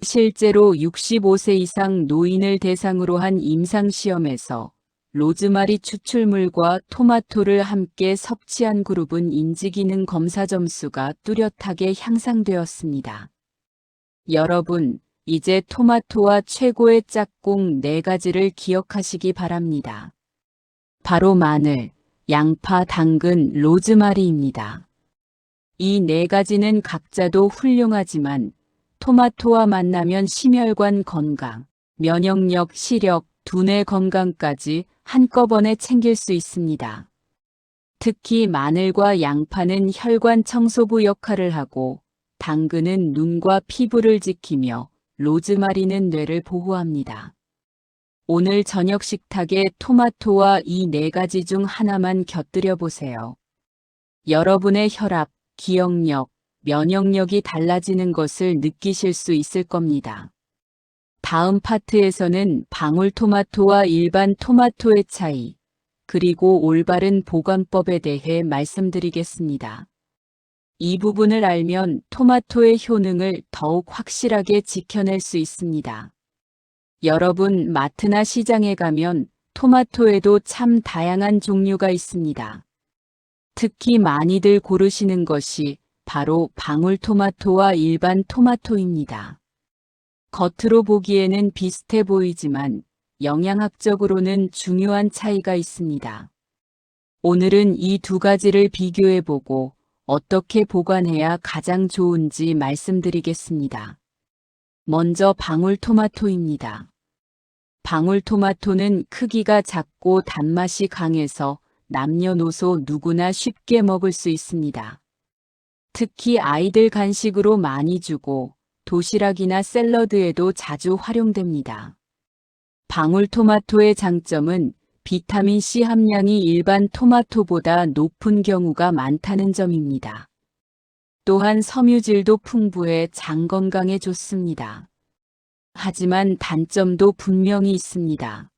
실제로 65세 이상 노인을 대상으로 한 임상시험에서 로즈마리 추출물과 토마토를 함께 섭취한 그룹은 인지기능 검사 점수가 뚜렷하게 향상되었습니다. 여러분, 이제 토마토와 최고의 짝꿍 4가지를 기억하시기 바랍니다. 바로 마늘, 양파, 당근, 로즈마리입니다. 이 4가지는 각자도 훌륭하지만 토마토와 만나면 심혈관 건강, 면역력, 시력, 두뇌 건강까지 한꺼번에 챙길 수 있습니다. 특히 마늘과 양파는 혈관 청소부 역할을 하고 당근은 눈과 피부를 지키며 로즈마리는 뇌를 보호합니다. 오늘 저녁 식탁에 토마토와 이 4가지 중 하나만 곁들여 보세요. 여러분의 혈압, 기억력, 면역력이 달라지는 것을 느끼실 수 있을 겁니다. 다음 파트에서는 방울토마토와 일반 토마토의 차이, 그리고 올바른 보관법에 대해 말씀드리겠습니다. 이 부분을 알면 토마토의 효능을 더욱 확실하게 지켜낼 수 있습니다. 여러분, 마트나 시장에 가면 토마토에도 참 다양한 종류가 있습니다. 특히 많이들 고르시는 것이 바로 방울토마토와 일반 토마토입니다. 겉으로 보기에는 비슷해 보이지만 영양학적으로는 중요한 차이가 있습니다. 오늘은 이 2가지를 비교해보고 어떻게 보관해야 가장 좋은지 말씀드리겠습니다. 먼저 방울토마토입니다. 방울토마토는 크기가 작고 단맛이 강해서 남녀노소 누구나 쉽게 먹을 수 있습니다. 특히 아이들 간식으로 많이 주고 도시락이나 샐러드에도 자주 활용됩니다. 방울토마토의 장점은 비타민C 함량이 일반 토마토보다 높은 경우가 많다는 점입니다. 또한 섬유질도 풍부해 장 건강에 좋습니다. 하지만 단점도 분명히 있습니다.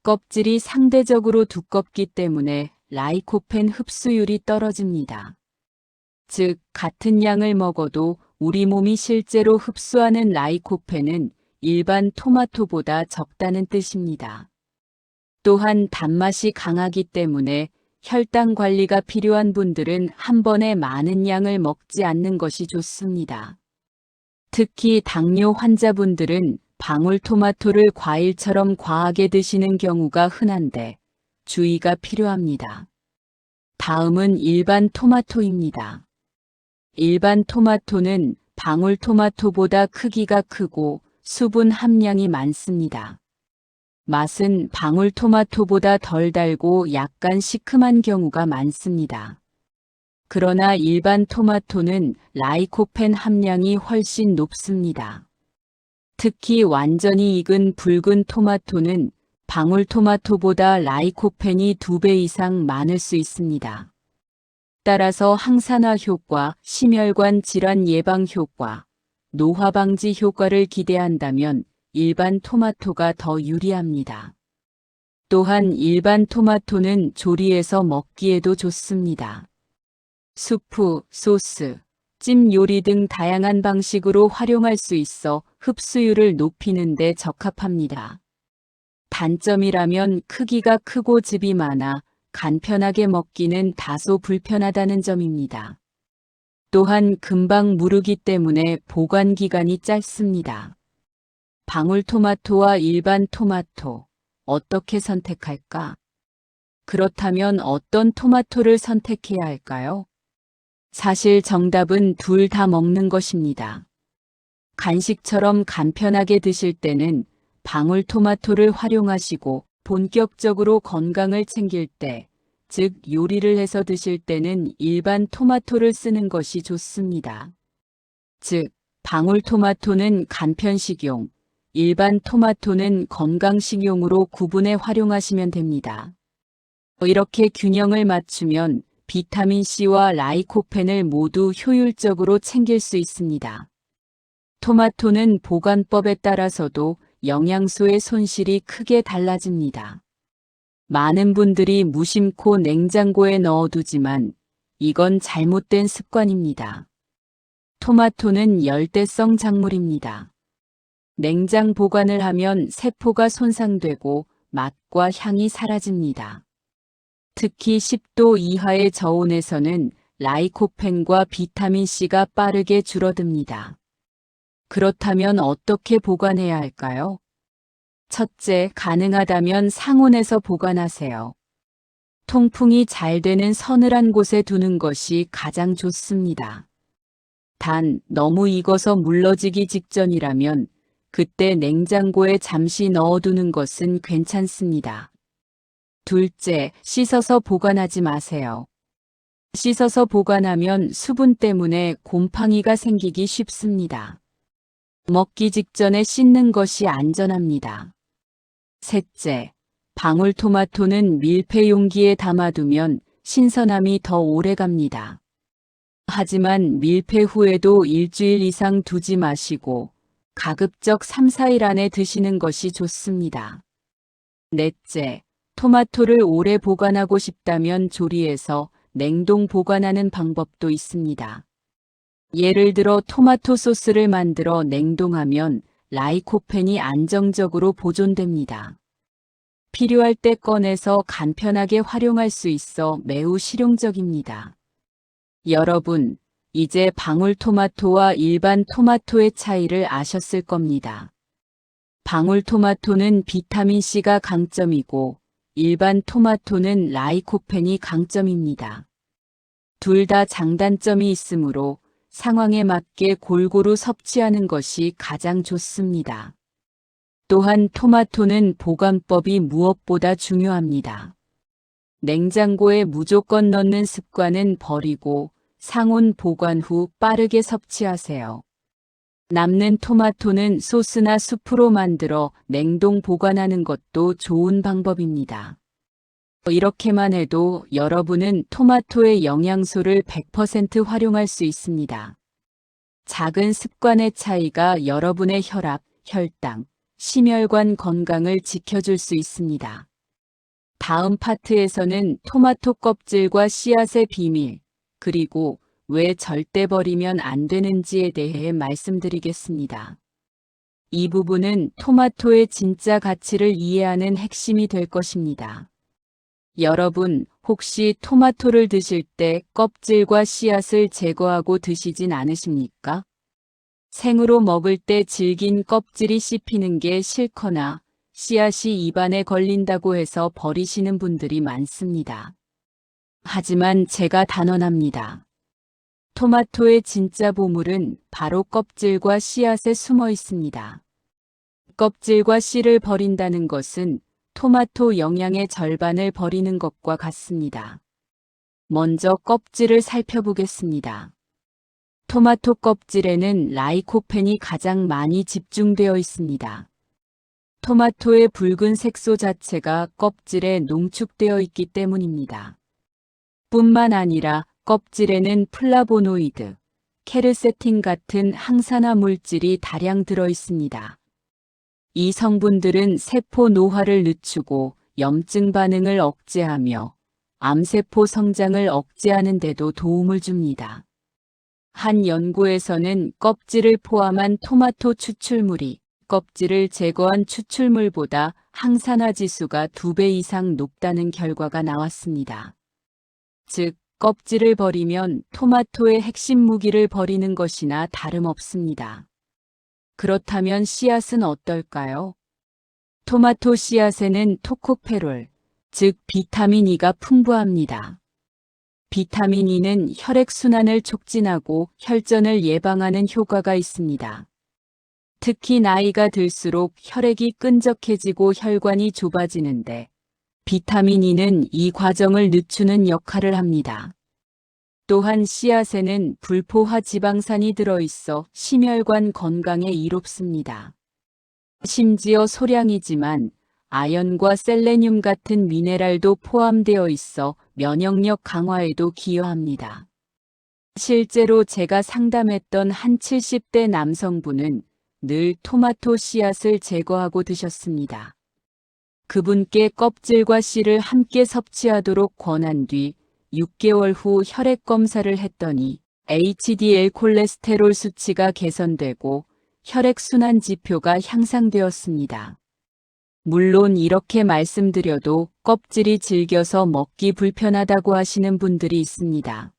껍질이 상대적으로 두껍기 때문에 라이코펜 흡수율이 떨어집니다. 즉, 같은 양을 먹어도 우리 몸이 실제로 흡수하는 라이코펜은 일반 토마토보다 적다는 뜻입니다. 또한 단맛이 강하기 때문에 혈당 관리가 필요한 분들은 한 번에 많은 양을 먹지 않는 것이 좋습니다. 특히 당뇨 환자분들은 방울토마토를 과일처럼 과하게 드시는 경우가 흔한데 주의가 필요합니다. 다음은 일반 토마토입니다. 일반 토마토는 방울토마토보다 크기가 크고 수분 함량이 많습니다. 맛은 방울토마토보다 덜 달고 약간 시큼한 경우가 많습니다. 그러나 일반 토마토는 라이코펜 함량이 훨씬 높습니다. 특히 완전히 익은 붉은 토마토는 방울토마토보다 라이코펜이 2배 이상 많을 수 있습니다. 따라서 항산화 효과, 심혈관 질환 예방 효과, 노화 방지 효과를 기대한다면 일반 토마토가 더 유리합니다. 또한 일반 토마토는 조리해서 먹기에도 좋습니다. 수프, 소스, 찜 요리 등 다양한 방식으로 활용할 수 있어 흡수율을 높이는 데 적합합니다. 단점이라면 크기가 크고 즙이 많아 간편하게 먹기는 다소 불편하다는 점입니다. 또한 금방 무르기 때문에 보관 기간이 짧습니다. 방울토마토와 일반 토마토, 어떻게 선택할까? 그렇다면 어떤 토마토를 선택해야 할까요? 사실 정답은 둘 다 먹는 것입니다. 간식처럼 간편하게 드실 때는 방울토마토를 활용하시고 본격적으로 건강을 챙길 때, 즉 요리를 해서 드실 때는 일반 토마토를 쓰는 것이 좋습니다. 즉, 방울토마토는 간편식용, 일반 토마토는 건강식용으로 구분해 활용하시면 됩니다. 이렇게 균형을 맞추면 비타민C와 라이코펜을 모두 효율적으로 챙길 수 있습니다. 토마토는 보관법에 따라서도 영양소의 손실이 크게 달라집니다. 많은 분들이 무심코 냉장고에 넣어두지만 이건 잘못된 습관입니다. 토마토는 열대성 작물입니다. 냉장 보관을 하면 세포가 손상되고 맛과 향이 사라집니다. 특히 10도 이하의 저온에서는 라이코펜과 비타민C가 빠르게 줄어듭니다. 그렇다면 어떻게 보관해야 할까요? 첫째, 가능하다면 상온에서 보관하세요. 통풍이 잘 되는 서늘한 곳에 두는 것이 가장 좋습니다. 단, 너무 익어서 물러지기 직전이라면 그때 냉장고에 잠시 넣어두는 것은 괜찮습니다. 둘째, 씻어서 보관하지 마세요. 씻어서 보관하면 수분 때문에 곰팡이가 생기기 쉽습니다. 먹기 직전에 씻는 것이 안전합니다. 셋째, 방울토마토는 밀폐 용기에 담아두면 신선함이 더 오래 갑니다. 하지만 밀폐 후에도 일주일 이상 두지 마시고 가급적 3, 4일 안에 드시는 것이 좋습니다. 넷째, 토마토를 오래 보관하고 싶다면 조리해서 냉동 보관하는 방법도 있습니다. 예를 들어 토마토 소스를 만들어 냉동하면 라이코펜이 안정적으로 보존됩니다. 필요할 때 꺼내서 간편하게 활용할 수 있어 매우 실용적입니다. 여러분, 이제 방울토마토와 일반 토마토의 차이를 아셨을 겁니다. 방울토마토는 비타민C가 강점이고 일반 토마토는 라이코펜이 강점입니다. 둘 다 장단점이 있으므로 상황에 맞게 골고루 섭취하는 것이 가장 좋습니다. 또한 토마토는 보관법이 무엇보다 중요합니다. 냉장고에 무조건 넣는 습관은 버리고 상온 보관 후 빠르게 섭취하세요. 남는 토마토는 소스나 수프로 만들어 냉동 보관하는 것도 좋은 방법입니다. 이렇게만 해도 여러분은 토마토의 영양소를 100% 활용할 수 있습니다. 작은 습관의 차이가 여러분의 혈압, 혈당, 심혈관 건강을 지켜줄 수 있습니다. 다음 파트에서는 토마토 껍질과 씨앗의 비밀, 그리고 왜 절대 버리면 안 되는지에 대해 말씀드리겠습니다. 이 부분은 토마토의 진짜 가치를 이해하는 핵심이 될 것입니다. 여러분, 혹시 토마토를 드실 때 껍질과 씨앗을 제거하고 드시진 않으십니까? 생으로 먹을 때 질긴 껍질이 씹히는 게 싫거나 씨앗이 입안에 걸린다고 해서 버리시는 분들이 많습니다. 하지만 제가 단언합니다. 토마토의 진짜 보물은 바로 껍질과 씨앗에 숨어 있습니다. 껍질과 씨를 버린다는 것은 토마토 영양의 절반을 버리는 것과 같습니다. 먼저 껍질을 살펴보겠습니다. 토마토 껍질에는 라이코펜이 가장 많이 집중되어 있습니다. 토마토의 붉은 색소 자체가 껍질에 농축되어 있기 때문입니다. 뿐만 아니라 껍질에는 플라보노이드, 케르세틴 같은 항산화 물질이 다량 들어 있습니다. 이 성분들은 세포 노화를 늦추고 염증 반응을 억제하며 암세포 성장을 억제하는 데도 도움을 줍니다. 한 연구에서는 껍질을 포함한 토마토 추출물이 껍질을 제거한 추출물보다 항산화 지수가 2배 이상 높다는 결과가 나왔습니다. 즉, 껍질을 버리면 토마토의 핵심 무기를 버리는 것이나 다름없습니다. 그렇다면 씨앗은 어떨까요? 토마토 씨앗에는 토코페롤, 즉 비타민 E가 풍부합니다. 비타민 E는 혈액순환을 촉진하고 혈전을 예방하는 효과가 있습니다. 특히 나이가 들수록 혈액이 끈적해지고 혈관이 좁아지는데 비타민 E는 이 과정을 늦추는 역할을 합니다. 또한 씨앗에는 불포화 지방산이 들어있어 심혈관 건강에 이롭습니다. 심지어 소량이지만 아연과 셀레늄 같은 미네랄도 포함되어 있어 면역력 강화에도 기여합니다. 실제로 제가 상담했던 한 70대 남성분은 늘 토마토 씨앗을 제거하고 드셨습니다. 그분께 껍질과 씨를 함께 섭취하도록 권한 뒤 6개월 후 혈액 검사를 했더니 HDL 콜레스테롤 수치가 개선되고 혈액순환 지표가 향상되었습니다. 물론 이렇게 말씀드려도 껍질이 질겨서 먹기 불편하다고 하시는 분들이 있습니다.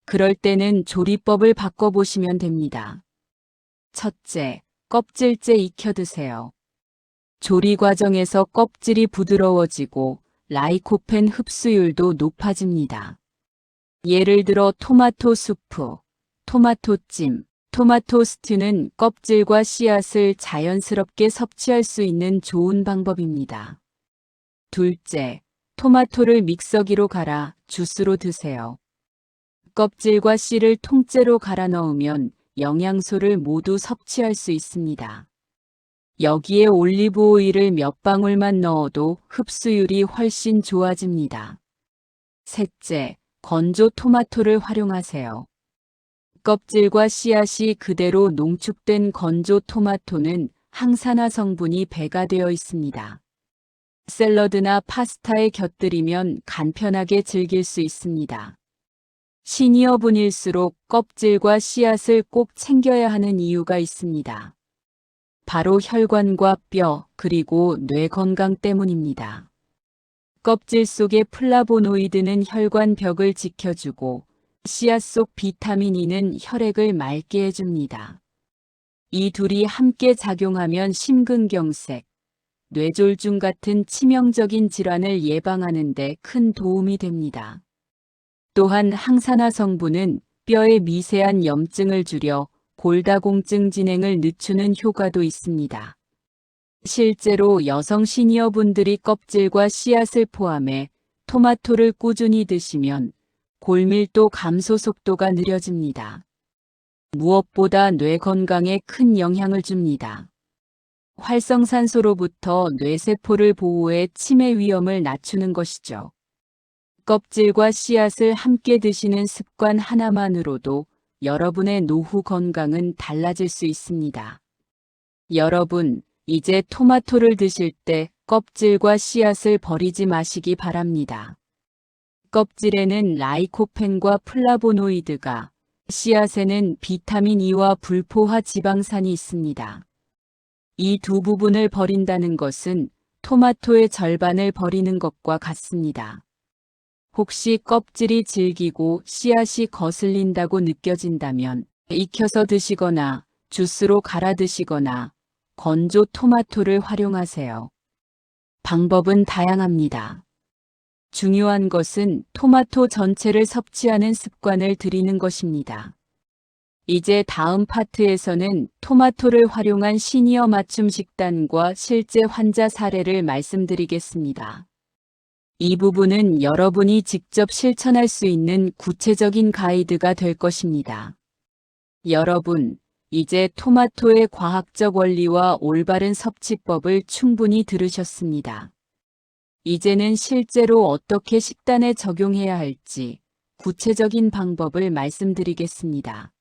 그럴 때는 조리법을 바꿔보시면 됩니다. 첫째, 껍질째 익혀 드세요. 조리 과정에서 껍질이 부드러워지고 라이코펜 흡수율도 높아집니다. 예를 들어 토마토 수프, 토마토찜, 토마토 스튜는 껍질과 씨앗을 자연스럽게 섭취할 수 있는 좋은 방법입니다. 둘째, 토마토를 믹서기로 갈아 주스로 드세요. 껍질과 씨를 통째로 갈아 넣으면 영양소를 모두 섭취할 수 있습니다. 여기에 올리브 오일을 몇 방울만 넣어도 흡수율이 훨씬 좋아집니다. 셋째, 건조 토마토를 활용하세요. 껍질과 씨앗이 그대로 농축된 건조 토마토는 항산화 성분이 배가 되어 있습니다. 샐러드나 파스타에 곁들이면 간편하게 즐길 수 있습니다. 시니어분일수록 껍질과 씨앗을 꼭 챙겨야 하는 이유가 있습니다. 바로 혈관과 뼈, 그리고 뇌 건강 때문입니다. 껍질 속의 플라보노이드는 혈관 벽을 지켜주고 씨앗 속 비타민 E는 혈액을 맑게 해줍니다. 이 둘이 함께 작용하면 심근경색, 뇌졸중 같은 치명적인 질환을 예방하는 데 큰 도움이 됩니다. 또한 항산화 성분은 뼈의 미세한 염증을 줄여 골다공증 진행을 늦추는 효과도 있습니다. 실제로 여성 시니어분들이 껍질과 씨앗을 포함해 토마토를 꾸준히 드시면 골밀도 감소 속도가 느려집니다. 무엇보다 뇌 건강에 큰 영향을 줍니다. 활성산소로부터 뇌세포를 보호해 치매 위험을 낮추는 것이죠. 껍질과 씨앗을 함께 드시는 습관 하나만으로도 여러분의 노후 건강은 달라질 수 있습니다. 여러분, 이제 토마토를 드실 때 껍질과 씨앗을 버리지 마시기 바랍니다. 껍질에는 라이코펜과 플라보노이드가, 씨앗에는 비타민 E와 불포화 지방산이 있습니다. 이 두 부분을 버린다는 것은 토마토의 절반을 버리는 것과 같습니다. 혹시 껍질이 질기고 씨앗이 거슬린다고 느껴진다면 익혀서 드시거나 주스로 갈아 드시거나 건조 토마토를 활용하세요. 방법은 다양합니다. 중요한 것은 토마토 전체를 섭취하는 습관을 들이는 것입니다. 이제 다음 파트에서는 토마토를 활용한 시니어 맞춤 식단과 실제 환자 사례를 말씀드리겠습니다. 이 부분은 여러분이 직접 실천할 수 있는 구체적인 가이드가 될 것입니다. 여러분, 이제 토마토의 과학적 원리와 올바른 섭취법을 충분히 들으셨습니다. 이제는 실제로 어떻게 식단에 적용해야 할지 구체적인 방법을 말씀드리겠습니다.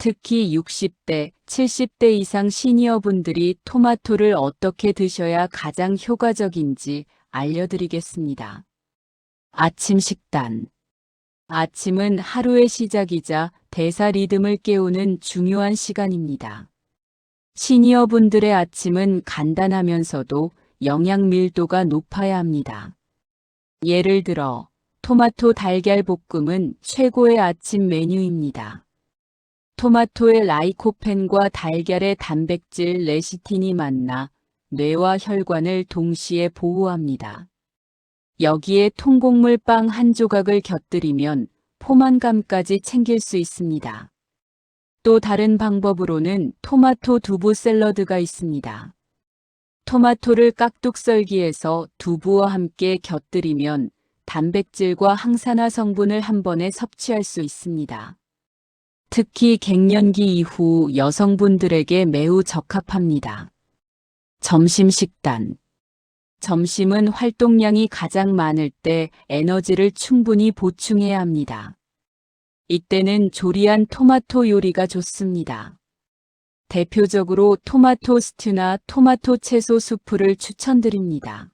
특히 60대, 70대 이상 시니어분들이 토마토를 어떻게 드셔야 가장 효과적인지 알려드리겠습니다. 아침 식단. 아침은 하루의 시작이자 대사 리듬을 깨우는 중요한 시간입니다. 시니어분들의 아침은 간단하면서도 영양 밀도가 높아야 합니다. 예를 들어, 토마토 달걀 볶음은 최고의 아침 메뉴입니다. 토마토의 라이코펜과 달걀의 단백질 레시틴이 만나 뇌와 혈관을 동시에 보호합니다. 여기에 통곡물 빵 한 조각을 곁들이면 포만감까지 챙길 수 있습니다. 또 다른 방법으로는 토마토 두부 샐러드가 있습니다. 토마토를 깍둑 썰기해서 두부와 함께 곁들이면 단백질과 항산화 성분을 한 번에 섭취할 수 있습니다. 특히 갱년기 이후 여성분들에게 매우 적합합니다. 점심 식단. 점심은 활동량이 가장 많을 때 에너지를 충분히 보충해야 합니다. 이때는 조리한 토마토 요리가 좋습니다. 대표적으로 토마토 스튜나 토마토 채소 수프를 추천드립니다.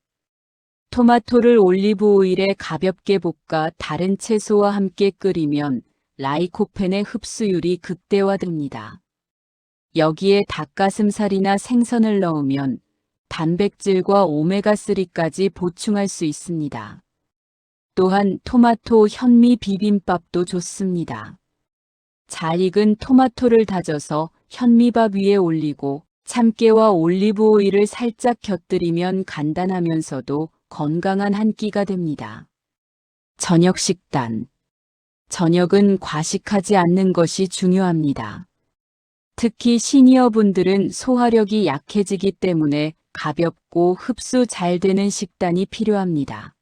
토마토를 올리브 오일에 가볍게 볶아 다른 채소와 함께 끓이면 라이코펜의 흡수율이 극대화됩니다. 여기에 닭가슴살이나 생선을 넣으면 단백질과 오메가3까지 보충할 수 있습니다. 또한 토마토 현미 비빔밥도 좋습니다. 잘 익은 토마토를 다져서 현미밥 위에 올리고 참깨와 올리브 오일을 살짝 곁들이면 간단하면서도 건강한 한 끼가 됩니다. 저녁 식단. 저녁은 과식하지 않는 것이 중요합니다. 특히 시니어분들은 소화력이 약해지기 때문에 가볍고 흡수 잘 되는 식단이 필요합니다.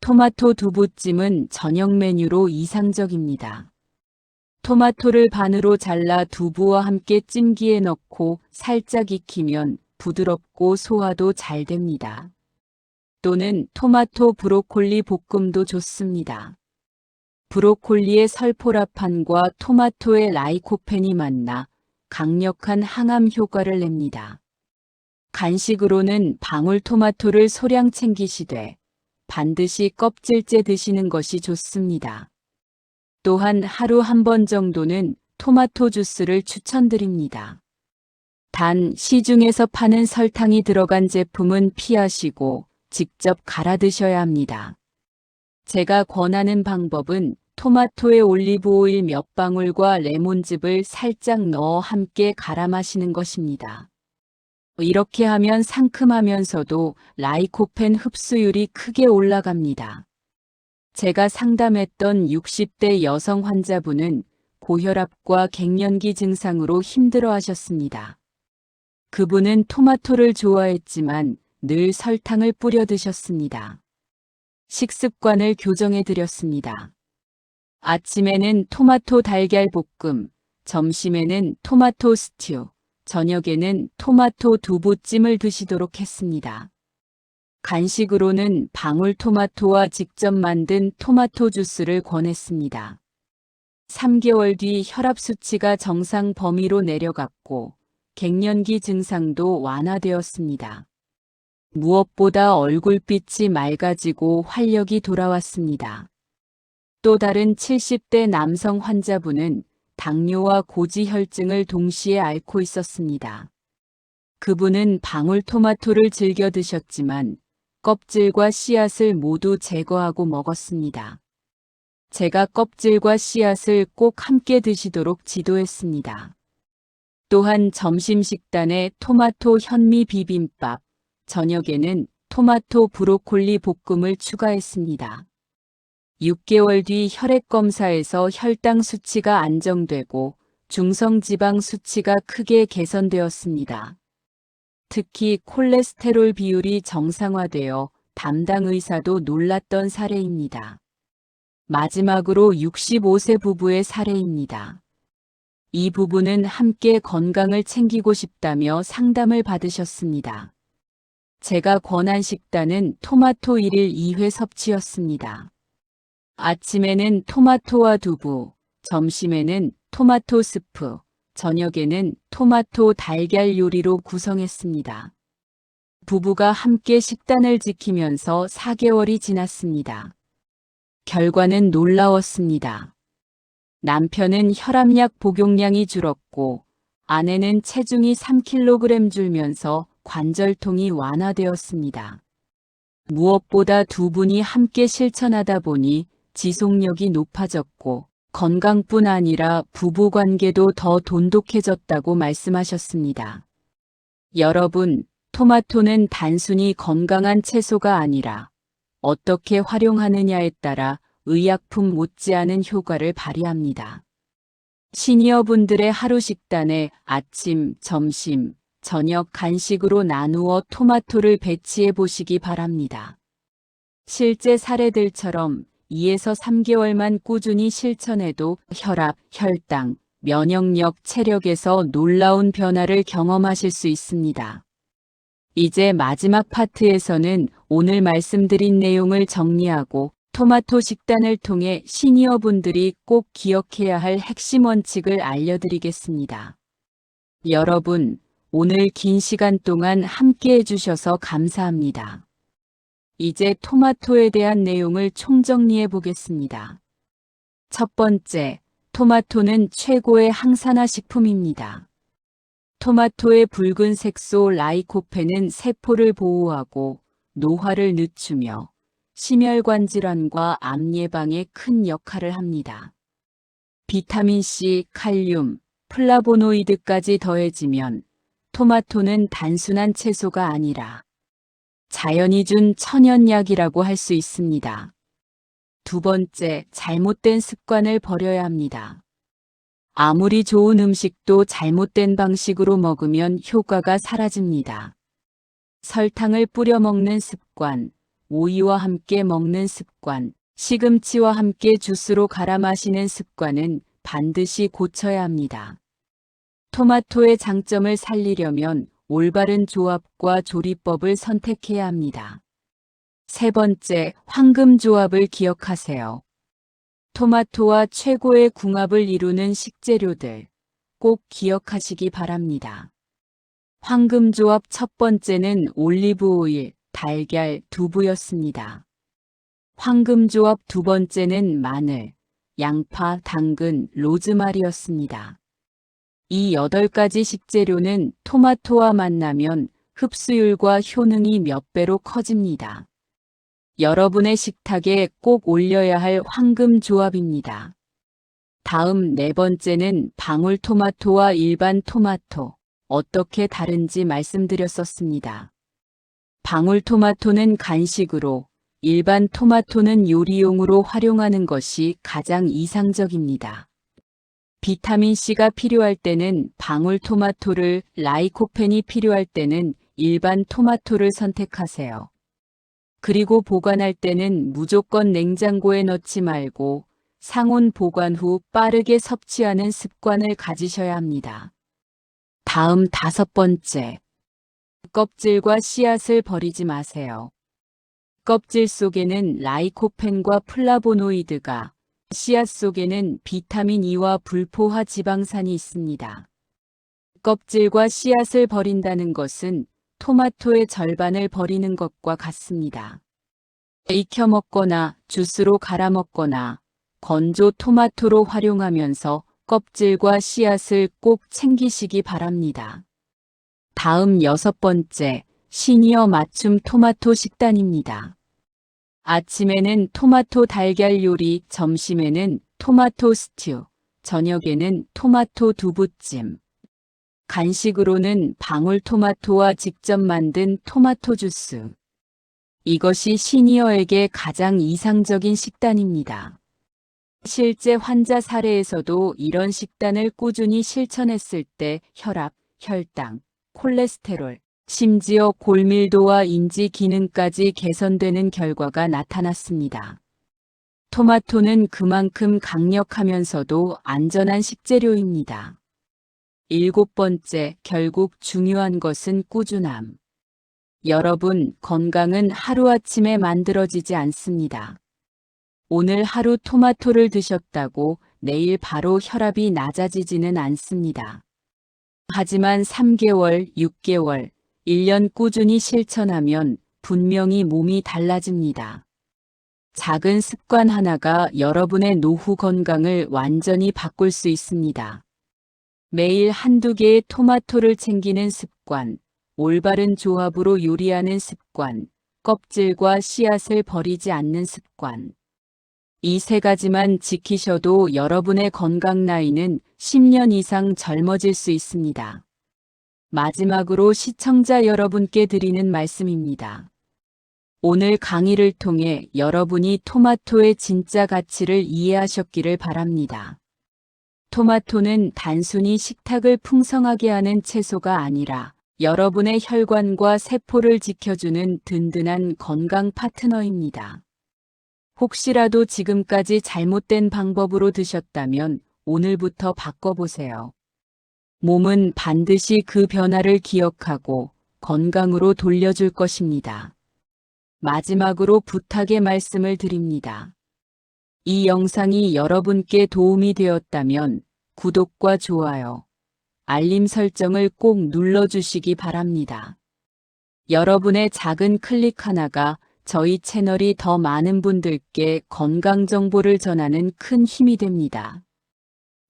토마토 두부찜은 저녁 메뉴로 이상적입니다. 토마토를 반으로 잘라 두부와 함께 찜기에 넣고 살짝 익히면 부드럽고 소화도 잘 됩니다. 또는 토마토 브로콜리 볶음도 좋습니다. 브로콜리의 설포라판과 토마토의 라이코펜이 만나 강력한 항암 효과를 냅니다. 간식으로는 방울토마토를 소량 챙기시되 반드시 껍질째 드시는 것이 좋습니다. 또한 하루 한 번 정도는 토마토 주스를 추천드립니다. 단, 시중에서 파는 설탕이 들어간 제품은 피하시고 직접 갈아 드셔야 합니다. 제가 권하는 방법은 토마토에 올리브 오일 몇 방울과 레몬즙을 살짝 넣어 함께 갈아 마시는 것입니다. 이렇게 하면 상큼하면서도 라이코펜 흡수율이 크게 올라갑니다. 제가 상담했던 60대 여성 환자분은 고혈압과 갱년기 증상으로 힘들어 하셨습니다. 그분은 토마토를 좋아했지만 늘 설탕을 뿌려 드셨습니다. 식습관을 교정해 드렸습니다. 아침에는 토마토 달걀 볶음, 점심에는 토마토 스튜, 저녁에는 토마토 두부찜을 드시도록 했습니다. 간식으로는 방울토마토와 직접 만든 토마토 주스를 권했습니다. 3개월 뒤 혈압 수치가 정상 범위로 내려갔고 갱년기 증상도 완화되었습니다. 무엇보다 얼굴빛이 맑아지고 활력이 돌아왔습니다. 또 다른 70대 남성 환자분은 당뇨와 고지혈증을 동시에 앓고 있었습니다. 그분은 방울토마토를 즐겨 드셨지만 껍질과 씨앗을 모두 제거하고 먹었습니다. 제가 껍질과 씨앗을 꼭 함께 드시도록 지도했습니다. 또한 점심 식단에 토마토 현미 비빔밥, 저녁에는 토마토 브로콜리 볶음을 추가했습니다. 6개월 뒤 혈액 검사에서 혈당 수치가 안정되고 중성지방 수치가 크게 개선되었습니다. 특히 콜레스테롤 비율이 정상화되어 담당 의사도 놀랐던 사례입니다. 마지막으로 65세 부부의 사례입니다. 이 부부는 함께 건강을 챙기고 싶다며 상담을 받으셨습니다. 제가 권한 식단은 토마토 1일 2회 섭취였습니다. 아침에는 토마토와 두부, 점심에는 토마토 스프, 저녁에는 토마토 달걀 요리로 구성했습니다. 부부가 함께 식단을 지키면서 4개월이 지났습니다. 결과는 놀라웠습니다. 남편은 혈압약 복용량이 줄었고 아내는 체중이 3kg 줄면서 관절통이 완화되었습니다. 무엇보다 두 분이 함께 실천하다 보니 지속력이 높아졌고 건강뿐 아니라 부부관계도 더 돈독해졌다고 말씀하셨습니다. 여러분, 토마토는 단순히 건강한 채소가 아니라 어떻게 활용하느냐에 따라 의약품 못지않은 효과를 발휘합니다. 시니어분들의 하루 식단에 아침, 점심, 저녁 간식으로 나누어 토마토를 배치해 보시기 바랍니다. 실제 사례들처럼 2에서 3개월만 꾸준히 실천해도 혈압, 혈당, 면역력, 체력에서 놀라운 변화를 경험하실 수 있습니다. 이제 마지막 파트에서는 오늘 말씀드린 내용을 정리하고 토마토 식단을 통해 시니어분들이 꼭 기억해야 할 핵심 원칙을 알려드리겠습니다. 여러분, 오늘 긴 시간 동안 함께 해주셔서 감사합니다. 이제 토마토에 대한 내용을 총정리해 보겠습니다. 첫 번째, 토마토는 최고의 항산화 식품입니다. 토마토의 붉은 색소 라이코펜은 세포를 보호하고 노화를 늦추며 심혈관 질환과 암 예방에 큰 역할을 합니다. 비타민C, 칼륨, 플라보노이드까지 더해지면 토마토는 단순한 채소가 아니라 자연이 준 천연약이라고 할 수 있습니다. 두 번째, 잘못된 습관을 버려야 합니다. 아무리 좋은 음식도 잘못된 방식으로 먹으면 효과가 사라집니다. 설탕을 뿌려 먹는 습관, 오이와 함께 먹는 습관, 시금치와 함께 주스로 갈아 마시는 습관은 반드시 고쳐야 합니다. 토마토의 장점을 살리려면 올바른 조합과 조리법을 선택해야 합니다. 세 번째, 황금 조합을 기억하세요. 토마토와 최고의 궁합을 이루는 식재료들 꼭 기억하시기 바랍니다. 황금 조합 첫 번째는 올리브 오일, 달걀, 두부였습니다. 황금 조합 두 번째는 마늘, 양파, 당근, 로즈마리였습니다. 이 8가지 식재료는 토마토와 만나면 흡수율과 효능이 몇 배로 커집니다. 여러분의 식탁에 꼭 올려야 할 황금 조합입니다. 다음 네 번째는 방울토마토와 일반 토마토, 어떻게 다른지 말씀드렸었습니다. 방울토마토는 간식으로, 일반 토마토는 요리용으로 활용하는 것이 가장 이상적입니다. 비타민C가 필요할 때는 방울토마토를, 라이코펜이 필요할 때는 일반 토마토를 선택하세요. 그리고 보관할 때는 무조건 냉장고에 넣지 말고 상온 보관 후 빠르게 섭취하는 습관을 가지셔야 합니다. 다음 5번째. 껍질과 씨앗을 버리지 마세요. 껍질 속에는 라이코펜과 플라보노이드가, 씨앗 속에는 비타민 E와 불포화 지방산이 있습니다. 껍질과 씨앗을 버린다는 것은 토마토의 절반을 버리는 것과 같습니다. 익혀 먹거나 주스로 갈아 먹거나 건조 토마토로 활용하면서 껍질과 씨앗을 꼭 챙기시기 바랍니다. 다음 6번째, 시니어 맞춤 토마토 식단입니다. 아침에는 토마토 달걀 요리, 점심에는 토마토 스튜, 저녁에는 토마토 두부찜. 간식으로는 방울토마토와 직접 만든 토마토 주스. 이것이 시니어에게 가장 이상적인 식단입니다. 실제 환자 사례에서도 이런 식단을 꾸준히 실천했을 때 혈압, 혈당, 콜레스테롤, 심지어 골밀도와 인지 기능까지 개선되는 결과가 나타났습니다. 토마토는 그만큼 강력하면서도 안전한 식재료입니다. 7번째, 결국 중요한 것은 꾸준함. 여러분, 건강은 하루아침에 만들어지지 않습니다. 오늘 하루 토마토를 드셨다고 내일 바로 혈압이 낮아지지는 않습니다. 하지만 3개월, 6개월, 1년 꾸준히 실천하면 분명히 몸이 달라집니다. 작은 습관 하나가 여러분의 노후 건강을 완전히 바꿀 수 있습니다. 매일 한두 개의 토마토를 챙기는 습관, 올바른 조합으로 요리하는 습관, 껍질과 씨앗을 버리지 않는 습관. 이 3가지만 지키셔도 여러분의 건강 나이는 10년 이상 젊어질 수 있습니다. 마지막으로 시청자 여러분께 드리는 말씀입니다. 오늘 강의를 통해 여러분이 토마토의 진짜 가치를 이해하셨기를 바랍니다. 토마토는 단순히 식탁을 풍성하게 하는 채소가 아니라 여러분의 혈관과 세포를 지켜주는 든든한 건강 파트너입니다. 혹시라도 지금까지 잘못된 방법으로 드셨다면 오늘부터 바꿔보세요. 몸은 반드시 그 변화를 기억하고 건강으로 돌려줄 것입니다. 마지막으로 부탁의 말씀을 드립니다. 이 영상이 여러분께 도움이 되었다면 구독과 좋아요, 알림 설정을 꼭 눌러주시기 바랍니다. 여러분의 작은 클릭 하나가 저희 채널이 더 많은 분들께 건강 정보를 전하는 큰 힘이 됩니다.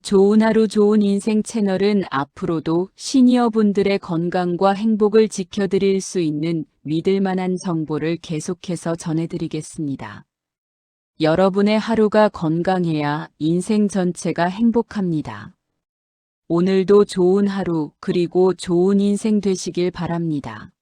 좋은 하루 좋은 인생 채널은 앞으로도 시니어분들의 건강과 행복을 지켜드릴 수 있는 믿을 만한 정보를 계속해서 전해드리겠습니다. 여러분의 하루가 건강해야 인생 전체가 행복합니다. 오늘도 좋은 하루 그리고 좋은 인생 되시길 바랍니다.